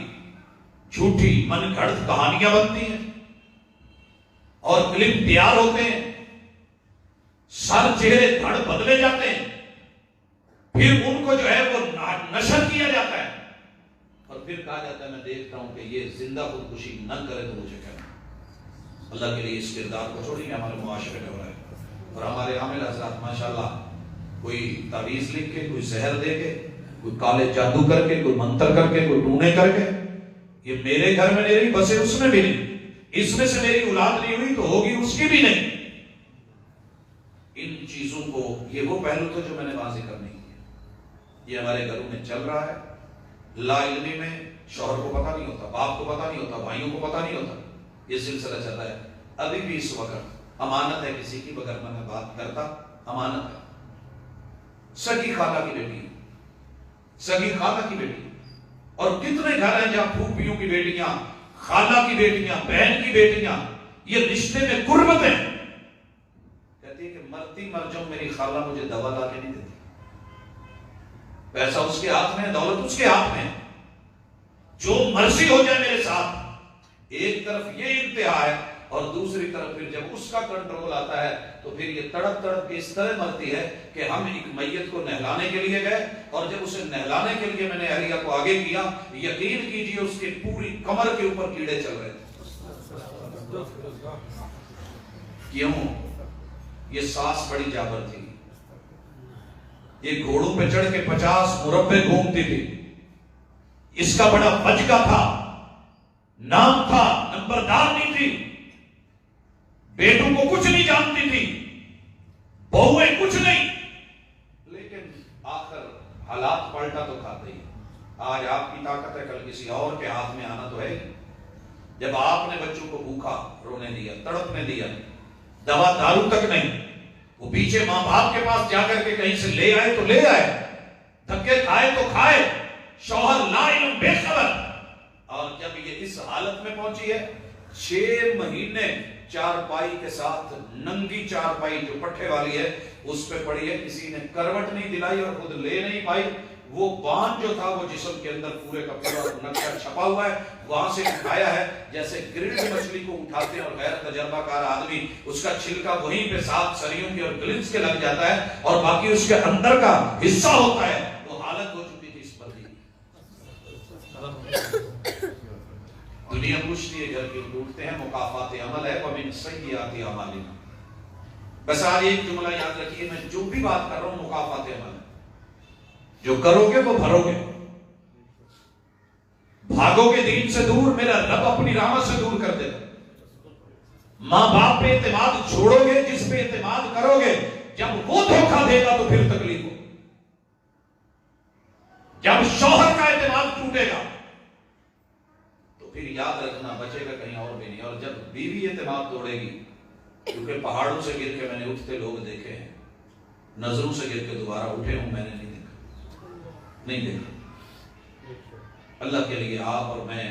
جھوٹی من گھڑت کہانیاں بنتی ہیں اور کلپ تیار ہوتے ہیں، سر چہرے دھڑ بدلے جاتے ہیں، پھر ان کو جو ہے وہ نشر کیا جاتا ہے، اور پھر کہا جاتا ہے میں دیکھتا ہوں کہ یہ زندہ خودکشی نہ کرے تو مجھے کہنا۔ اللہ کے لیے اس کردار کو چھوڑیں گے، ہمارے معاشرے میں ہو رہا ہے، اور ہمارے عامل حضرات ماشاءاللہ کوئی تعویذ لکھ کے، کوئی زہر دے کے، کوئی کالے جادو کر کے، کوئی منتر کر کے، کوئی ٹونے کر کے، یہ میرے گھر میں نہیں بسے، اس میں بھی نہیں، اس میں سے میری اولاد نہیں ہوئی تو ہوگی اس کی بھی نہیں۔ ان چیزوں کو، یہ وہ پہلو تھا جو میں نے واضح کرنے کی، یہ ہمارے گھروں میں چل رہا ہے، لا علمی میں شوہر کو پتہ نہیں ہوتا، باپ کو پتہ نہیں ہوتا، بھائیوں کو پتہ نہیں ہوتا، یہ سلسلہ چل رہا ہے۔ ابھی بھی اس وقت امانت ہے کسی کی، بغیر میں بات کرتا، امانت ہے، سگی خالہ کی بیٹی، سگی خالہ کی بیٹی، اور کتنے گھر ہیں جہاں پھوپھیوں کی بیٹیاں، خالہ کی بیٹیاں، بہن کی بیٹیاں، یہ رشتے میں قربت ہیں، کہتی ہے کہ مرتی مر جاؤں میری خالہ مجھے دوا لا کے نہیں دیتی، پیسہ اس کے ہاتھ میں ہے، دولت اس کے ہاتھ میں ہے، جو مرضی ہو جائے میرے ساتھ۔ ایک طرف یہ انتہا ہے، اور دوسری طرف پھر جب اس کا کنٹرول آتا ہے تو پھر یہ تڑپ تڑپ کے اس طرح مرتی ہے کہ ہم ایک میت کو نہلانے کے لیے گئے، اور جب اسے نہلانے کے لیے میں نے اہلیہ کو آگے کیا، یقین کیجئے اس کی پوری کمر کے اوپر کیڑے چل رہے تھے۔ کیوں؟ یہ ساس بڑی جابر تھی، یہ گھوڑوں پہ چڑھ کے 50 مربع گھومتی تھی. اس کا بڑا بچکا تھا، نام تھا، نمبردار نہیں تھی، بیٹوں کو کچھ نہیں جانتی تھی، بہویں کچھ نہیں. لیکن آخر حالات پلٹا تو کھاتے ہی. آج آپ کی طاقت ہے، کل کسی اور کے ہاتھ میں آنا تو ہے. جب آپ نے بچوں کو بھوکا رونے دیا، تڑپنے دیا، دوا دارو تک نہیں، وہ پیچھے ماں باپ کے پاس جا کر کے کہیں سے لے آئے تو لے آئے، دھکے کھائے تو کھائے، شوہر لا علم بے خبر. اور جب یہ اس حالت میں پہنچی ہے، 6 مہینے چارپائی کے ساتھ، ننگی چارپائی جو پٹھے والی ہے اس پہ پڑی ہے، کسی نے کروٹ نہیں دلائی اور خود لے نہیں پائی. وہ باندھ جو تھا وہ جسم کے اندر پورے کا پورا نقشہ چھپا ہوا ہے، وہاں سے اٹھایا ہے. جیسے گرلڈ مچھلی کو اٹھاتے ہیں اور غیر تجربہ کار آدمی اس کا چھلکا وہیں پہ 7 سریوں کے اور گلنس کے لگ جاتا ہے اور باقی اس کے اندر کا حصہ ہوتا ہے. وہ حالت ہو چکی تھی اس بندی. دنیا پوچھتی ہے گھر کیوں ٹوٹتے ہیں؟ مکافات عمل ہے، ومن سیئات اعمالنا. بس آج ایک جملہ یاد رکھیے، میں جو بھی بات کر رہا ہوں مکافات عمل ہے. جو کرو گے وہ بھرو گے. بھاگو گے دین سے دور، میرا رب اپنی رحمت سے دور کر دے گا. ماں باپ پہ اعتماد چھوڑو گے، جس پہ اعتماد کرو گے، جب وہ دھوکہ دے گا تو پھر تکلیف ہو. جب شوہر کا اعتماد ٹوٹے گا تو پھر یاد رکھنا بچے گا کہیں اور بھی نہیں. اور جب بیوی اعتماد توڑے گی، کیونکہ پہاڑوں سے گر کے میں نے اٹھتے لوگ دیکھے ہیں، نظروں سے گر کے دوبارہ اٹھے ہوں میں نے نہیں دیکھا. اللہ کے لیے آپ اور میں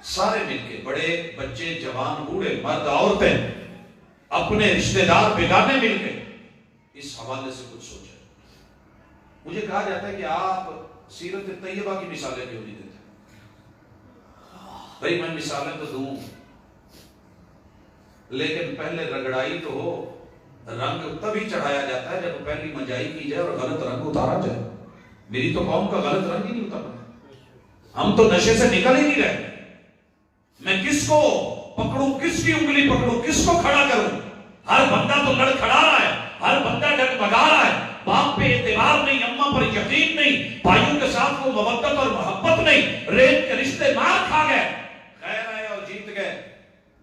سارے مل کے، بڑے بچے، جوان، بوڑھے، مرد، عورتیں، اپنے رشتہ دار، بیگانے مل کے اس حوالے سے کچھ سوچیں. مجھے کہا جاتا ہے کہ آپ سیرت طیبہ کی مثالیں کیوں نہیں دیتے؟ بھائی میں مثالیں تو دوں، لیکن پہلے رگڑائی تو ہو. رنگ تبھی چڑھایا جاتا ہے جب پہلی منجائی کی جائے اور غلط رنگ اتارا جائے. میری تو قوم کا غلط رنگ ہی نہیں اتارا. ہم تو نشے سے نکل ہی نہیں رہے. میں کس کو پکڑوں، کس کی انگلی پکڑوں، کس کو کھڑا کروں؟ ہر بندہ تو لڑ کھڑا رہا ہے، ہر بندہ ڈگمگا رہا ہے. باپ پہ اعتبار نہیں، اماں پر یقین نہیں، بھائیوں کے ساتھ وہ مودت اور محبت نہیں، ریت کے رشتے مار کھا گئے. خیر آئے اور جیت گئے.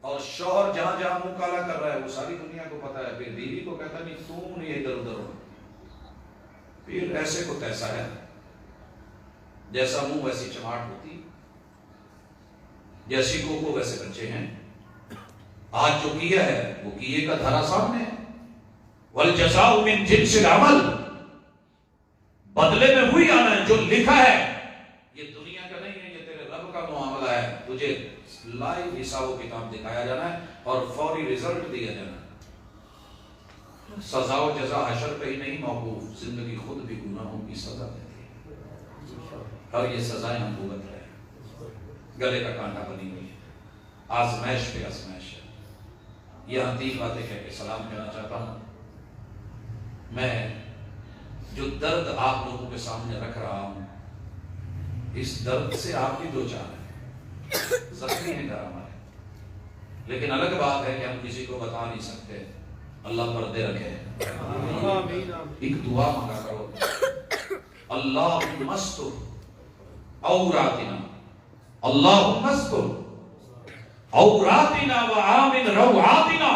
اور شوہر جہاں جہاں منہ کالا کر رہا ہے وہ ساری دنیا کو پتا ہے. پھر بیوی کو کہتا نہیں تم نہیں ادھر ادھر ہو. پھر ایسے کو تیسا ہے، جیسا منہ ویسی چماٹ ہوتی، جیسی کو ویسے بچے ہیں. آج جو کیا ہے وہ کیے کا دھرا سامنے ہے. والجزاء من جنس العمل، بدلے میں وہی آنا ہے جو لکھا ہے. یہ دنیا کا نہیں ہے، یہ تیرے رب کا معاملہ ہے. تجھے لائیو حساب و کتاب دکھایا جانا ہے اور فوری رزلٹ دیا جانا ہے. سزا و جزا حشر پہ ہی نہیں موقوف، زندگی خود بھی گناہوں کی سزا دیتی ہے اور یہ سزائیں ہم بھگت رہے ہیں. گلے کا کانٹا بنی ہوئی ہے، آزمائش پہ آزمائش ہے. یہاں 3 باتیں کہہ کے سلام کہنا چاہتا ہوں. میں جو درد آپ لوگوں کے سامنے رکھ رہا ہوں، اس درد سے آپ بھی دو چار ہیں، زخمی ہیں گھر ہمارے. لیکن الگ بات ہے کہ ہم کسی کو بتا نہیں سکتے. اللہ پردے رکھے. ایک دعا مانگا کرو، اللہم استر عوراتنا، اللہم استر عوراتنا وآمن روعاتنا.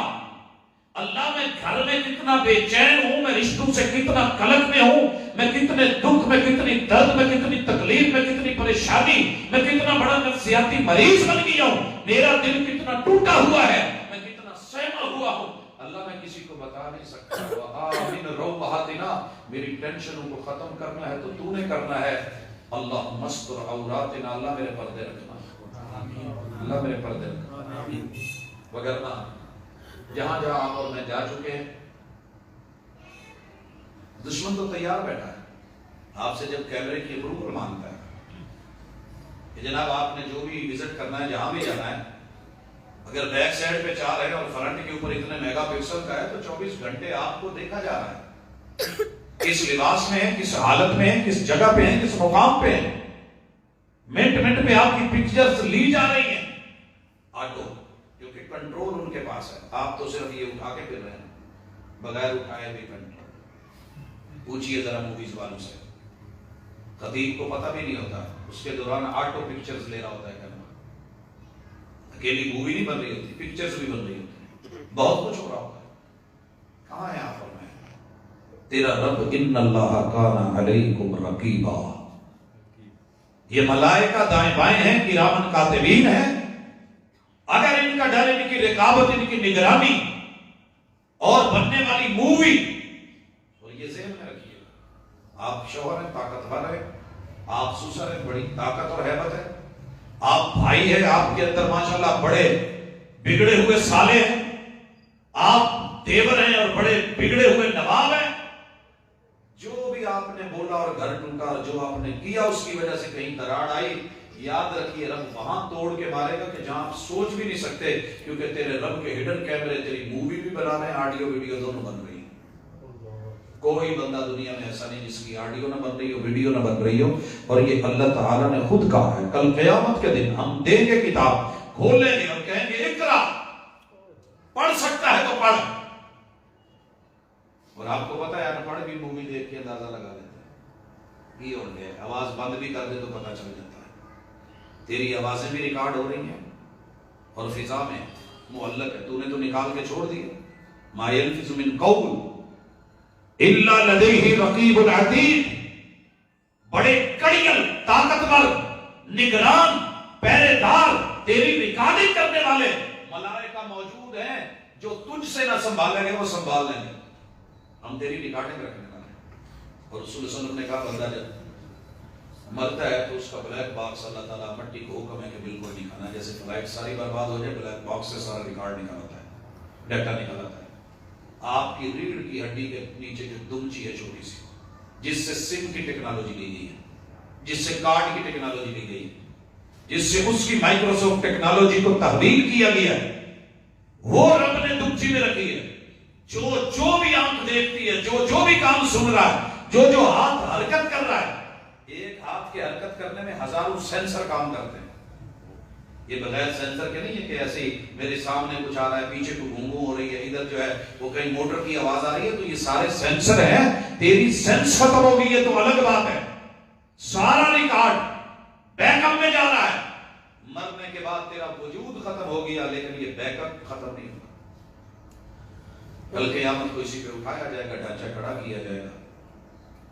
اللہ میں گھر میں کتنا بے چین ہوں، میں رشتوں سے کتنا قلق میں ہوں، میں کتنے دکھ میں، کتنی درد میں، کتنی تکلیف میں، کتنی پریشانی میں، کتنا بڑا نفسیاتی مریض بن گیا ہوں، میرا دل کتنا ٹوٹا ہوا ہے، میں کتنا سہما ہوا ہوں. اللہ میں کسی کو بتا نہیں سکتا. وآمن روعاتنا، میری ٹینشنوں کو ختم کرنا ہے تو تو نے کرنا ہے. اللہم استر عوراتنا، اللہ میرے پردے رکھنا، اللہ میرے پردے رکھنا. وگرنہ جہاں جہاں آپ اور میں جا چکے ہیں، دشمن تو تیار بیٹھا ہے. آپ سے جب کیمرے کی اپروول مانگتا ہے کہ جناب آپ نے جو بھی وزٹ کرنا ہے، جہاں بھی جانا ہے، اگر بیک سائڈ پہ 4 ہے اور فرنٹ کے اوپر اتنے میگا پکسل کا ہے تو 24 گھنٹے آپ کو دیکھا جا رہا ہے. کس لباس میں ہیں، کس حالت میں ہیں، کس جگہ پہ ہیں، کس مقام پہ ہیں. منٹ منٹ پہ آپ کی پکچرز لی جا رہی ہیں. آٹو، کیونکہ کنٹرول ان کے پاس ہے. آپ تو صرف یہ اٹھا کے پھر رہے ہیں، بغیر اٹھائے بھی کنٹرول. پوچھئے ذرا موویز والوں سے، خطیب کو پتہ بھی نہیں ہوتا، اس کے دوران آٹو پکچرز لے رہا ہوتا ہے کرنا، اکیلی مووی نہیں بن رہی ہوتی، پکچرز بھی بن رہی ہوتی، بہت کچھ ہو رہا ہوتا ہے۔ کہاں ہے آپ میں تیرا رب ان اللہ کان علیکم رقیبا، یہ ملائکہ دائیں بائیں ہیں، کرامن کاتبین ہیں، اگر ان کا ڈر، ان کی رقابت، ان کی نگرانی اور بننے والی مووی، تو یہ ذہن میں رکھیے آپ شوہر ہیں، طاقتور ہیں، آپ سسر ہیں، بڑی طاقت اور ہیبت ہے، آپ بھائی ہیں، آپ کے اندر ماشاءاللہ بڑے بگڑے ہوئے سالے ہیں، آپ دیور ہیں اور بڑے بگڑے ہوئے نواب ہیں، جو بھی آپ نے بولا اور گھر ٹوٹا اور جو آپ نے کیا اس کی وجہ سے کہیں دراڑ آئی، یاد رکھیے رب وہاں توڑ کے مارے گا کہ جہاں آپ سوچ بھی نہیں سکتے، کیونکہ تیرے رب کے ہڈن کیمرے تیری مووی بھی بنا رہے ہیں، آڈیو ویڈیو دونوں بن رہی ہیں۔ کوئی بندہ دنیا میں ایسا نہیں جس کی آڈیو نہ بن رہی ہو، ویڈیو نہ بن رہی ہو، اور یہ اللہ تعالیٰ نے خود کہا ہے کل قیامت کے دن ہم دیں گے کتاب، کھولیں گے اور کہیں گے اقرا، پڑھ سکتا ہے تو پڑھ۔ اور آپ کو پتا ہے انپڑھ بھی مووی دیکھ کے اندازہ لگا لیتا ہے، یہ ہو گیا، آواز بند بھی کر دے تو پتا چل جاتا ہے، تیری آوازیں بھی ریکارڈ ہو رہی ہیں اور فضا میں معلق ہے، تو نے تو نکال کے چھوڑ دیا، ما یلفظ من قول الا لدیہ رقیب عتید، بڑے کڑیل، طاقتور، نگران، پہرے دار، تیری ریکارڈنگ کرنے والے ملائکہ موجود ہیں، جو تجھ سے نہ سنبھالیں گے وہ سنبھال لیں گے، ہم تیری ریکارڈنگ رکھنے والے ہیں۔ اور رسول صلی اللہ علیہ وسلم نے کہا بندہ جب مرتا ہے تو اس کا بلیک باکس اللہ تعالیٰ مٹی کو حکم ہے کہ بالکل نہیں کھانا، جیسے فلائٹ ساری برباد ہو جائے بلیک باکس سے سارا ریکارڈ نکل آتا ہے، ڈیٹا نکل آتا ہے۔ آپ کی ریڑھ کی ہڈی کے نیچے جو دمچی ہے چھوٹی سی، جس سے سم کی ٹیکنالوجی لی گئی ہے، جس سے کارڈ کی ٹیکنالوجی لی گئی ہے، جس سے اس کی مائکروسافٹ ٹیکنالوجی کو تحویل کیا گیا ہے، وہ رب نے دمچی میں رکھی ہے۔ جو بھی آنکھ دیکھتی ہے، جو بھی کام سن رہا ہے، جو ہاتھ حرکت کر رہا ہے، ایک ہاتھ کے حرکت کرنے میں ہزاروں سینسر کام کرتے ہیں، یہ بغیر سینسر کے نہیں ہے کہ ایسے ہی میرے سامنے کچھ آ رہا ہے، پیچھے کو گھونگھوں ہو رہی ہے، ادھر جو ہے وہ کہیں موٹر کی آواز آ رہی ہے، تو یہ سارے سینسر ہیں، تیری سینس ختم ہو گئی ہے تو الگ بات ہے، سارا ریکارڈ بیک اپ میں جا رہا ہے، مرنے کے بعد تیرا وجود ختم ہو گیا لیکن یہ بیک اپ ختم نہیں ہوگا، کل قیامت کو اسی پہ اٹھایا جائے گا، ڈھانچہ کھڑا کیا جائے گا،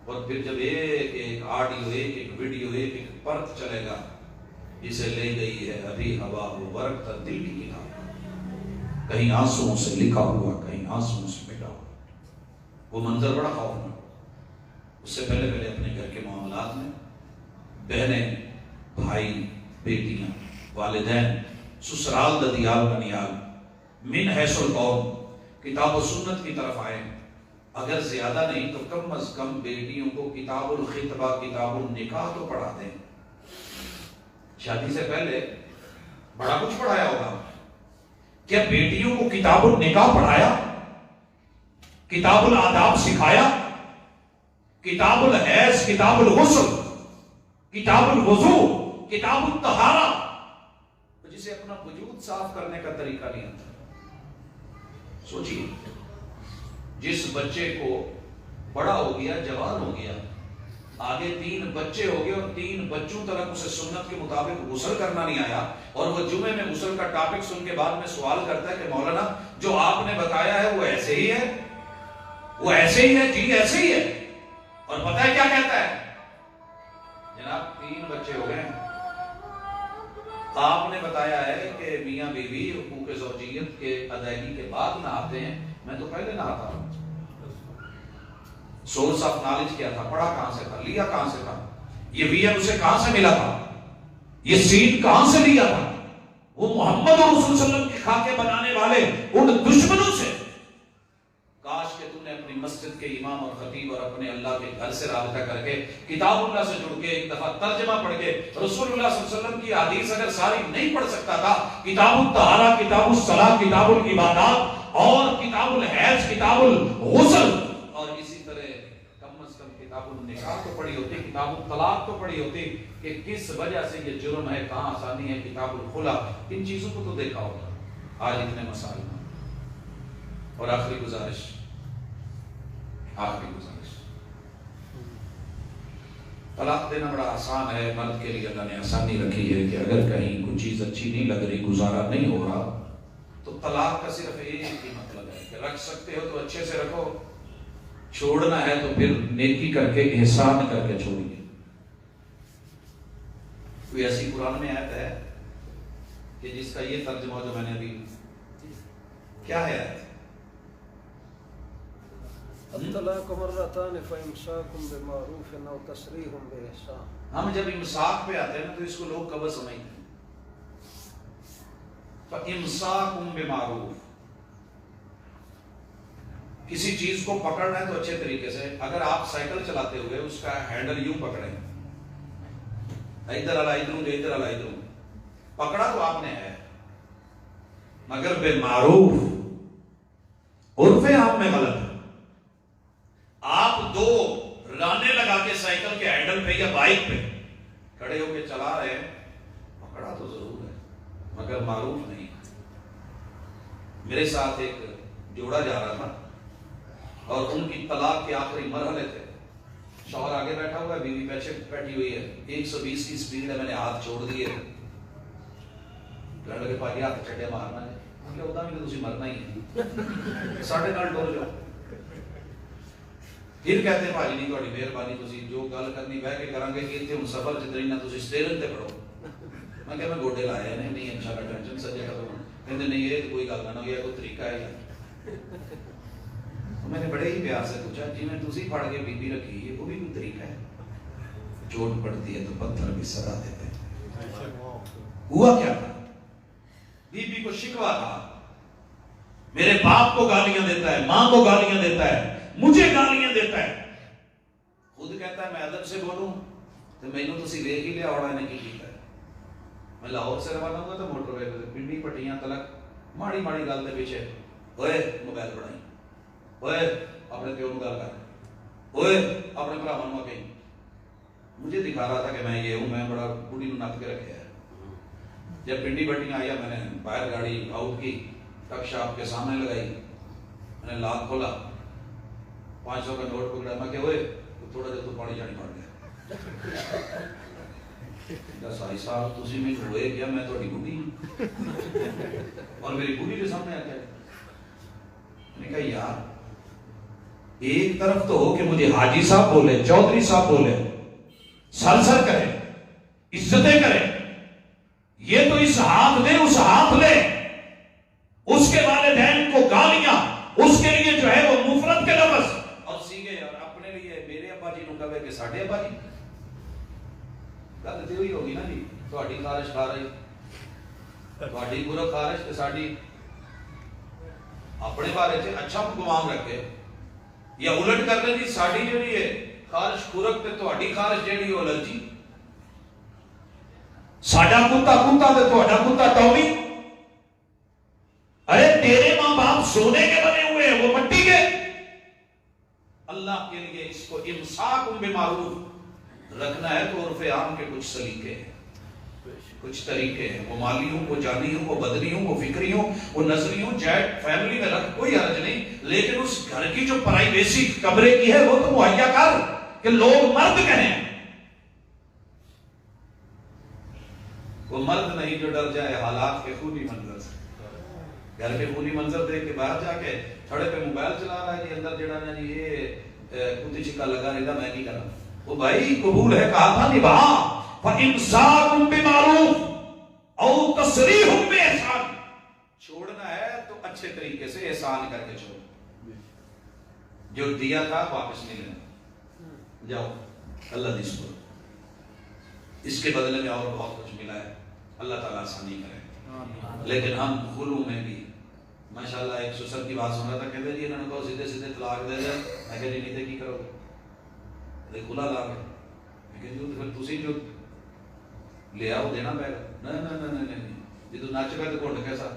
اور پھر جب ایک ایک آڈیو، ایک ایک ویڈیو، ایک ایک پرت چلے گا، جسے لے گئی ہے ابھی ہوا وہ ورق تھا دل کی کتاب، کہیں آنسوؤں سے لکھا ہوا، کہیں آنسوؤں سے مٹا ہوا، وہ منظر بڑا خوفناک۔ اس سے پہلے اپنے گھر کے معاملات میں بہنیں، بھائی، بیٹیاں، والدین، سسرال ددیال بنیال، من حیث القوم کتاب و سنت کی طرف آئے، اگر زیادہ نہیں تو کم از کم بیٹیوں کو کتاب الخطبہ، کتاب النکاح تو پڑھا دیں۔ شادی سے پہلے بڑا کچھ پڑھایا ہوگا، کیا بیٹیوں کو کتاب النکاح پڑھایا، کتاب الآداب سکھایا، کتاب الحیض، کتاب الغسل، کتاب الوضو، کتاب الطہارہ، جسے اپنا وجود صاف کرنے کا طریقہ نہیں آتا؟ سوچیے، جس بچے کو بڑا ہو گیا، جوان ہو گیا، آگے 3 بچے ہو گئے اور 3 بچوں تک اسے سنت کے مطابق غسل کرنا نہیں آیا، اور وہ جمعے میں غسل کا ٹاپک سن کے بعد میں سوال کرتا ہے کہ مولانا جو آپ نے بتایا ہے وہ ایسے ہی ہے، وہ ایسے ہی ہے، جی ایسے ہی ہے، اور پتہ ہے کیا کہتا ہے؟ جناب 3 بچے ہو گئے، آپ نے بتایا ہے کہ میاں بیوی حقوق زوجیت کے ادائیگی کے بعد نہاتے ہیں، میں تو پہلے نہاتا ہوں۔ سورس آف نالج کیا تھا، پڑھا کہاں سے تھا، لیا کہاں سے تھا، یہ ویم اسے کہاں سے ملا تھا، یہ سیڈ کہاں سے لیا تھا؟ وہ محمد اور رسول صلی اللہ علیہ وسلم کے خاکے بنانے والے ان دشمنوں سے۔ کاش کہ تم نے اپنی مسجد کے امام اور خطیب اور اپنے اللہ کے گھر سے رابطہ کر کے، کتاب اللہ سے جڑ کے، ایک دفعہ ترجمہ پڑھ کے، رسول اللہ صلی اللہ علیہ وسلم کی حدیث اگر ساری نہیں پڑھ سکتا تھا، کتاب الطہارہ، کتاب الصلاۃ، کتاب العبادات اور کتاب الحیض، کتاب الغسل، اور اسی طرح کم از کم کتاب النکاح تو پڑھی ہوتی، کتاب الطلاق تو پڑھی ہوتی کہ کس وجہ سے یہ جرم ہے، کہاں آسانی ہے، کتاب الخلا، ان چیزوں کو تو دیکھا ہوگا۔ آج اتنے مسائل ہیں۔ اور آخری گزارش، طلاق دینا بڑا آسان ہے، مرد کے لیے اللہ نے آسانی رکھی ہے کہ اگر کہیں کوئی چیز اچھی نہیں لگ رہی، گزارا نہیں ہو رہا، تو طلاق کا صرف ایک ہی مطلب ہے کہ رکھ سکتے ہو تو اچھے سے رکھو، چھوڑنا ہے تو پھر نیکی کر کے احسان کر کے چھوڑیے۔ کوئی ایسی قرآن میں آیت ہے کہ جس کا یہ ترجمہ جو میں نے ابھی کیا ہے آیت؟ الطلاق مرتان فامساک بمعروف او تسریح باحسان۔ ہم جب امساک پہ آتے ہیں نا تو اس کو لوگ قبض سمجھتے ہیں۔ فامساک بمعروف، کسی چیز کو پکڑنا ہے تو اچھے طریقے سے، اگر آپ سائیکل چلاتے ہوئے اس کا ہینڈل یوں پکڑیں، ادھر والا ادھر، ادھر والا ادھر، پکڑا تو آپ نے ہے، مگر بالمعروف، عرف عام میں غلط ہے۔ آپ دو رانے لگا کے سائیکل کے ہینڈل پہ یا بائک پہ کھڑے ہو کے چلا رہے ہیں، پکڑا تو ضرور ہے مگر معروف نہیں۔ میرے ساتھ ایک جوڑا جا رہا تھا اور ان کی طلاق کے آخری مرحلے تھے، شوہر آگے بیٹھا ہوا ہے، بیوی پیچھے بیٹھی ہوئی ہے، 120 کی سپیڈ ہے، میں نے ہاتھ چھوڑ دیے، کہنے لگے پاجی ہاتھ چڈے مارنا ہے، میں کہا ادا بھی تو تسی مرنا ہی ہے، ساڈے نال ٹر جاؤ۔ پھر کہتے ہیں پاجی نہیں تہاڈی مہربانی، تسی جو گل کرنی بہ کے کران گے، کہ اتنے ہن سفر چ ترین تسی اسٹیئرنگ تے پڑھو۔ میں کہا میں گوڈے لائے ہیں، نہیں انشاءاللہ ٹینشن سجے ختم ہونا، کہتے نہیں یہ کوئی گل نہ ہوئی، کوئی طریقہ ہے۔ میں نے بڑے ہی پیار سے پوچھا جی میں تسی پڑھ کے بی بی رکھی ہے، وہ بھی کوئی طریقہ ہے؟ چوٹ پڑتی ہے تو پتھر بھی سزا دیتے ہیں۔ ہوا کیا تھا؟ بی بی کو شکوا تھا، میرے باپ کو گالیاں دیتا ہے، ماں کو گالیاں دیتا ہے، مجھے گالیاں دیتا ہے، خود کہتا ہے میں ادب سے بولوں تو مینوں تسی ویکھ ہی لیا ہونا نے کی کیتا ہے۔ میں لاہور سے روانہ ہوا تو موٹر وے پہ پنڈی پٹیاں تلک ماڑی ماڑی گل دے پیچھے اوئے موبائل بڑھائی، اوئے اپنے پیو نوں گل کر، اوئے اپنے بھراواں نوں کہیں۔ مجھے دکھا رہا تھا کہ میں یہ ہوں، میں بڑا بوڑھی نوں نپ کے رکھا ہے۔ جب پنڈی پٹیاں آیا میں نے باہر گاڑی آؤٹ کی، ٹک شاپ کے سامنے لگائی، میں نے لاک کھولا، 500 کا نوٹ پکڑا، میں کہ اوئے تھوڑا جہا تو پانی جانی پڑ گیا۔ سائی صاحب تسی میں ہوئے کیا، میں تھوڑی بوڑھی ہوں اور میری بوڑھی کے سامنے آ کے میں نے کہا یار ایک طرف تو ہو کہ مجھے حاجی صاحب بولے، چودھری صاحب بولے، سر سر کرے، عزتیں کرے، یہ تو اس ہاتھ دے اس ہاتھ لے، اس کے والدین کو گالیاں، اس کے لیے جو ہے وہ مفرد کے لفظ اور سیگے، اور اپنے لیے میرے ابا جی نوں کہے کہ ساڈے ابا جی، گل تے ہوئی ہوگی نا جی، تہاڈی خارش کھا رہی، تہاڈی برا خارش تے ساڈی اپنے بارے چ اچھا گمان رکھے، یا الٹ کر دے جی ساڈی جیڑی ہے خارش خورک تے تہاڈی خارش جیڑی ہے الرجی، ساڈا کتا کتا تے تہاڈا کتا ٹومی۔ ارے تیرے ماں باپ سونے کے بنے ہوئے ہیں، وہ مٹی کے۔ اللہ کے لیے اس کو امساک بمعروف رکھنا ہے تو عرف عام کے کچھ سلیقے ہیں، کچھ طریقے ہیں، وہ مالی ہوں، وہ جانی ہوں، وہ بدنی ہوں، وہ فکری ہوں، وہ نظری ہوں، جائٹ فیملی میں رکھ کوئی حرج نہیں، لیکن اس گھر کی جو پرائیویسی کمرے کی ہے وہ تو مہیا کر کہ لوگ مرد کہیں۔ وہ مرد نہیں جو ڈر جائے حالات کے خونی منظر سے، گھر کے خونی منظر دیکھ کے باہر جا کے تھڑے پہ موبائل چلا رہا ہے جی، اندر جڑا نا جی یہ کتی چکا لگا رہتا میں نہیں کرا۔ وہ بھائی قبول ہے، کہا تھا نبھا، فَإِمْسَاكٌ بِمَعْرُوفٍ اَوْ تَسْرِيحٌ بِإِحْسَانٍ، چھوڑنا ہے تو اچھے طریقے سے احسان کر کے چھوڑ، جو دیا تھا واپس نہیں لینا، جاؤ اللہ دیس کو، اس کے بدلے میں اور بہت کچھ ملا ہے، اللہ تعالیٰ آسانی کرے۔ لیکن ہم خلو میں بھی ماشاءاللہ ایک سسر کی بات سن رہا تھا، کہتے جی انہوں نے کہو سیدھے سیدھے طلاق دے دیں، میں کہا جی نہیں دے کی کرو گے، کھلا لا گئے، میں کہا جی پھر تسی جو لیا وہ دینا پائے گا، نہیں جی تو نچ کر تو گھٹ کیسا،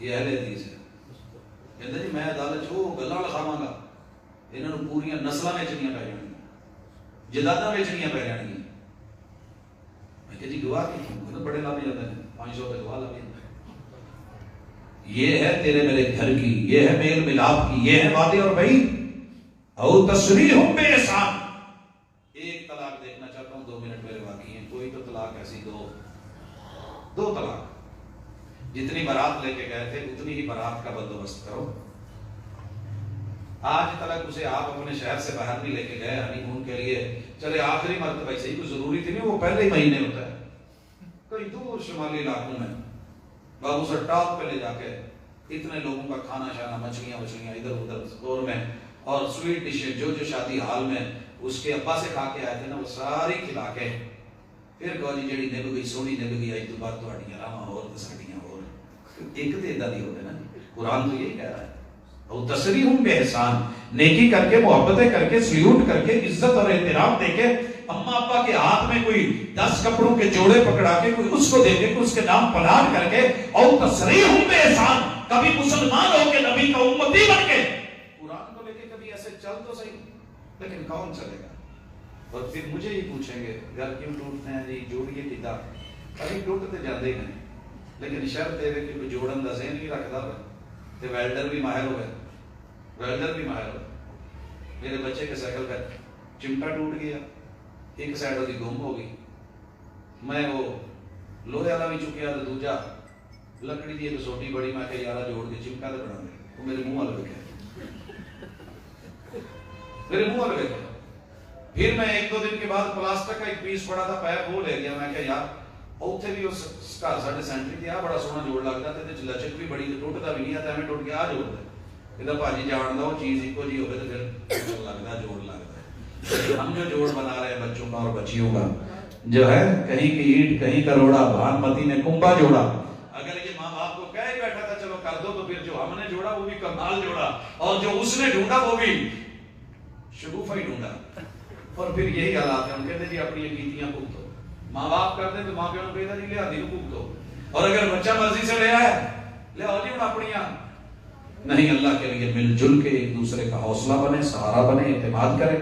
یہ اہل حدیث ہے، کہتے جی میں عدالت چھو گلاں لکھاواں گا، انہوں نے پوریاں نسلاں ویچنیاں پی جانگیاں، جداداں ویچنیاں پی جانگیاں۔ میں کہا جی گواہ کی بڑے لابھ جاتے ہیں، 500 پہ گواہ لابھ جاتے ہیں۔ یہ ہے تیرے میرے گھر کی، یہ ہے میل ملاپ کی، یہ ہے وعدے اور وعید۔ او تسریح بِإِحْسَان، ایک جاتا ہوں 2 منٹ میرے باقی ہیں. کوئی تو طلاق ایسی دو طلاق. جتنی بارات لے کے گئے تھے اتنی ہی بارات کا بندوبست کرو. آج تک اسے آپ اپنے شہر سے باہر نہیں لے کے گئے ہنی مون کے لیے, چلے آخری مرتبہ صحیح کوئی ضروری تھی نہیں, وہ پہلے ہی مہینے ہوتا ہے کئی دور شمالی علاقوں میں بابو سر ٹاپ پہ لے جا کے اتنے لوگوں کا کھانا شانا, مچھلیاں ادھر ادھر دور میں, اور سویٹ ڈشیں جو شادی حال میں اس کے ابا سے کھا کے آئے تھے نا وہ ساری کھلا کے پھر کہو جی جڑی نب گئی سونی نب گئی آئی تو بعد تہاڈیاں راواں ہور تے ساڈیاں ہور. ایک تے ادا نہیں ہوتے نا, قرآن تو یہی کہہ رہا ہے اور تسریحم بِإِحْسَان, نیکی کر کے, محبتیں کر کے, سلیوٹ کر کے, عزت اور احترام دے کے, اما ابا کے ہاتھ میں کوئی 10 کپڑوں کے جوڑے پکڑا کے کوئی اس کو دے کے کوئی اس کے نام پلان کر کے, اور تسریحم بِإِحْسَان, کبھی مسلمان ہو کے نبی کا امتی بن کے قرآن کو لے کے کبھی ایسے چل تو صحیح, لیکن کون چلے گا؟ اور پھر مجھے ہی پوچھیں گے گھر کیوں ٹوٹتے ہیں جی, جوڑیے کتا, ابھی ٹوٹتے جاندے ہی نہیں, لیکن شرط ہے کہ کوئی جوڑن دا ذہن نہیں رکھتا تے ویلڈر بھی ماہر ہوئے, ویلڈر بھی ماہر ہوئے. میرے بچے کے سائیکل کا چمٹا ٹوٹ گیا, ایک سائیڈ ہوتی گم ہو گئی, میں وہ لوہے والا بھی چکیا تو دوجا لکڑی دی ایک سوٹی بڑی, میں کہ یارا جوڑ کے چمٹا تو بنا دے, وہ میرے منہ والے گیا, میرے منہ والے گیا. پھر میں 1-2 دن کے بعد پلاسٹک کا ایک پیس پڑا تھا پیپ وہ لے گیا, میں کہ یار اوتھے بھی اس گھر ساڈے سینٹری تے آ بڑا سونا جوڑ لگدا تے لچک بھی بڑی, ٹوٹدا بھی نہیں, آتا میں ٹوٹ گیا, آ جوڑ دے یہ بھاجی جان دا وہ چیز ایک جی ہوگی تو پھر لگتا جوڑ لگتا. ہم جو جوڑ بنا رہے ہیں بچوں کا اور بچیوں کا جو ہے, کہیں کی اینٹ کہیں کا روڑا, بھانمتی نے کنبا جوڑا. اگر یہ ماں باپ کو کہہ ہی بیٹھا تھا چلو کر دو, تو پھر جو ہم نے جوڑا وہ بھی کمال جوڑا, اور جو اس نے ڈھونڈا وہ بھی شگوفہ ہی ڈھونڈا. اور پھر یہی حالات ہیں, ہم کہتے جی اپنی گیتیاں پھونک دو, ماں باپ کرتے تو ماں پیوں نے کہا جی لے آدھی کو پھونک دو, اور اگر بچہ مرضی سے لے آئے لے آؤ جی ہوں اپنیاں نہیں. اللہ کے لیے مل جل کے ایک دوسرے کا حوصلہ بنے, سہارا بنے, اعتماد کرے,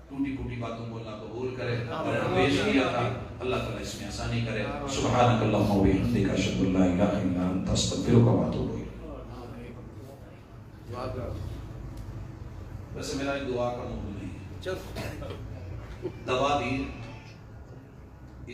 ٹوٹی پھوٹی باتوں کو اللہ قبول کرے, اور پیش کیا تھا اللہ تعالیٰ اس میں آسانی کرے. سبحانک اللہم و بحمدک اشہد ان لا الہ الا انت استغفرک و اتوب الیک. ویسے میرا ایک دعا کا موضوع نہیں ہے, دوا دی